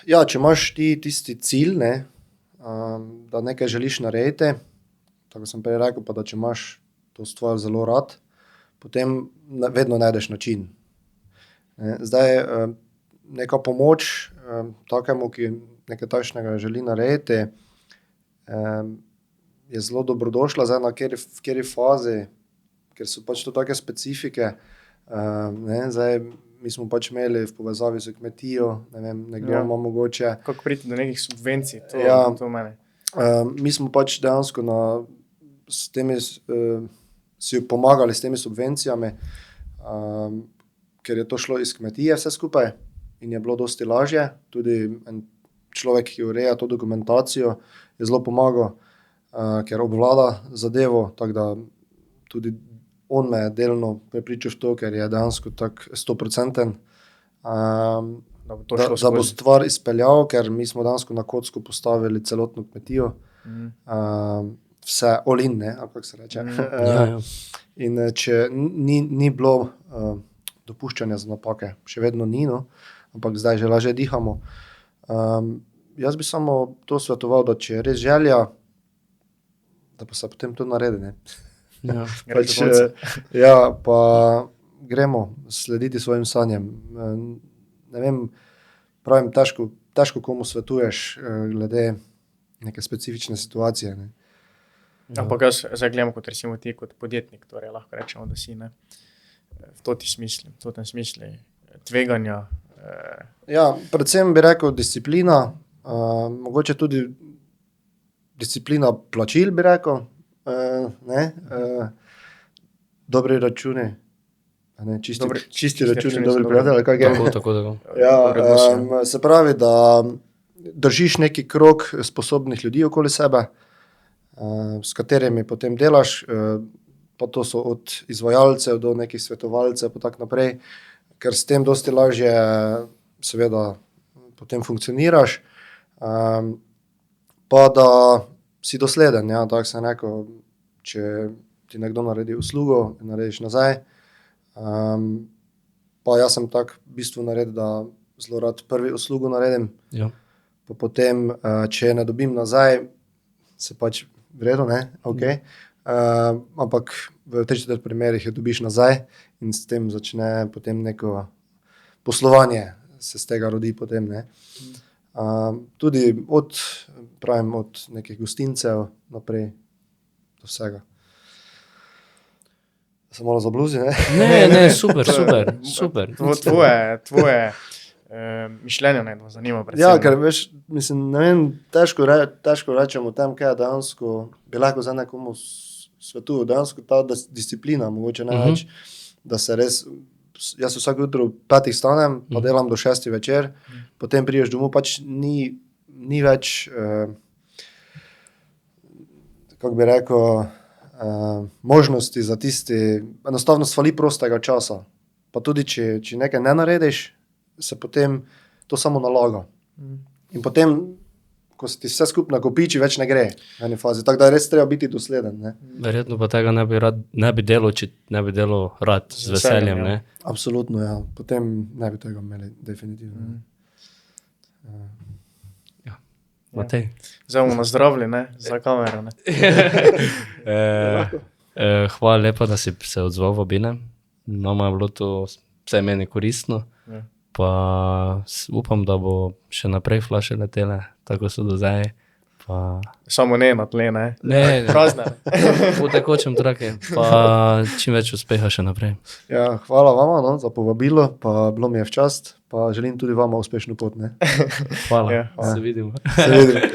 ja, če imaš ti tisti cilj, ne, da nekaj želiš narediti, tako sem prej rekel, pa da če imaš to stvar zelo rad, potem vedno najdeš način. Zdaj, neka pomoč takemu, ki nekaj takšnega želi narediti, je zelo dobrodošla, zdaj v kateri fazi, ker so pač to take specifike. Zdaj, mi smo pač imeli v povezavi z kmetijo, ne vem, nekdo ima mogoče. Kako priti do nekih subvencij, to mene. Mi smo pač dejansko si pomagali s temi subvencijami, ker je to šlo iz kmetije vse skupaj in je bilo dosti lažje. Tudi en človek, ki ureja to dokumentacijo, je zelo pomagal, ker obvlada zadevo, tako da tudi on me je delno prepričal v to, ker je dejansko tak 100%, da bo stvar izpeljal, ker mi smo dejansko na kocko postavili celotno kmetijo, vse all-in, ali kako se reče. In če ni bilo dopuščanja za napake, še vedno ni, no, ampak zdaj že lažje dihamo. Jaz bi samo to svetoval, da če je res želja, da pa se potem to naredi, ne. Pa gremo slediti svojim sanjem. Ne vem, pravim, težko komu svetuješ glede neke specifične situacije, ne. Ampak jaz zdaj gledam kot recimo ti kot podjetnik, torej lahko rečemo, da si, ne, v tem smislu tveganja. Predvsem bi rekel disciplina, mogoče tudi disciplina plačil, bi rekel, dobri računi, čisti računi, dobri prijatelji, kaj je. Tako. Se pravi, da držiš neki krog sposobnih ljudi okoli sebe, s katerimi potem delaš, pa to so od izvajalcev do nekih svetovalcev pa tako naprej, ker s tem dosti lažje seveda potem funkcioniraš, pa da si dosleden, tako sem rekel, če ti nekdo naredi uslugo, narediš nazaj, pa jaz sem tak v bistvu naredil, da zelo rad prvi uslugo naredim, pa potem, če ne dobim nazaj, se pač vredo, ne, okej. Ampak v 3-4 primerih jo dobiš nazaj in s tem začne potem neko poslovanje, se z tega rodi potem, ne. Tudi od nekih gostincev naprej do vsega. Sem malo zabluzi, ne? Ne, super. Tvoje mišljenje me zanima predvsem. Ker veš, mislim, ne vem, težko rečem o tem, kaj je dejansko, bi lahko za nekomu svetujo, dejansko ta disciplina, mogoče največ, da se res, jaz vsak jutro 5 stanem, pa delam do 6 večer, potem prideš domov, pač ni več, kako bi rekel, možnosti za tisti, enostavno svali prostega časa, pa tudi, če nekaj ne narediš, se potem to samo nalaga. In potem, ko se ti vse skupaj nakopiči, več ne gre v eni fazi, tako da je res treba biti dosleden, ne. Verjetno pa tega ne bi delal, če ne bi delal rad, z veseljem, ne. Absolutno, potem ne bi tega imeli, definitivno. Matej. Zdaj bomo nazdravili, ne, za kamero, ne. Hvala lepa, da si se odzval vabine. Nama je bilo to vse meni koristno. Pa upam, da bo še naprej flaše letele, tako so do zdaj. Samo ne na tle, ne? Ne. Prazne. Po tekočem trake, pa čim več uspeha še naprej. Hvala vama za povabilo, pa bilo mi je v čast, pa želim tudi vama uspešno pot, ne. Hvala. Se vidimo. Se vidimo.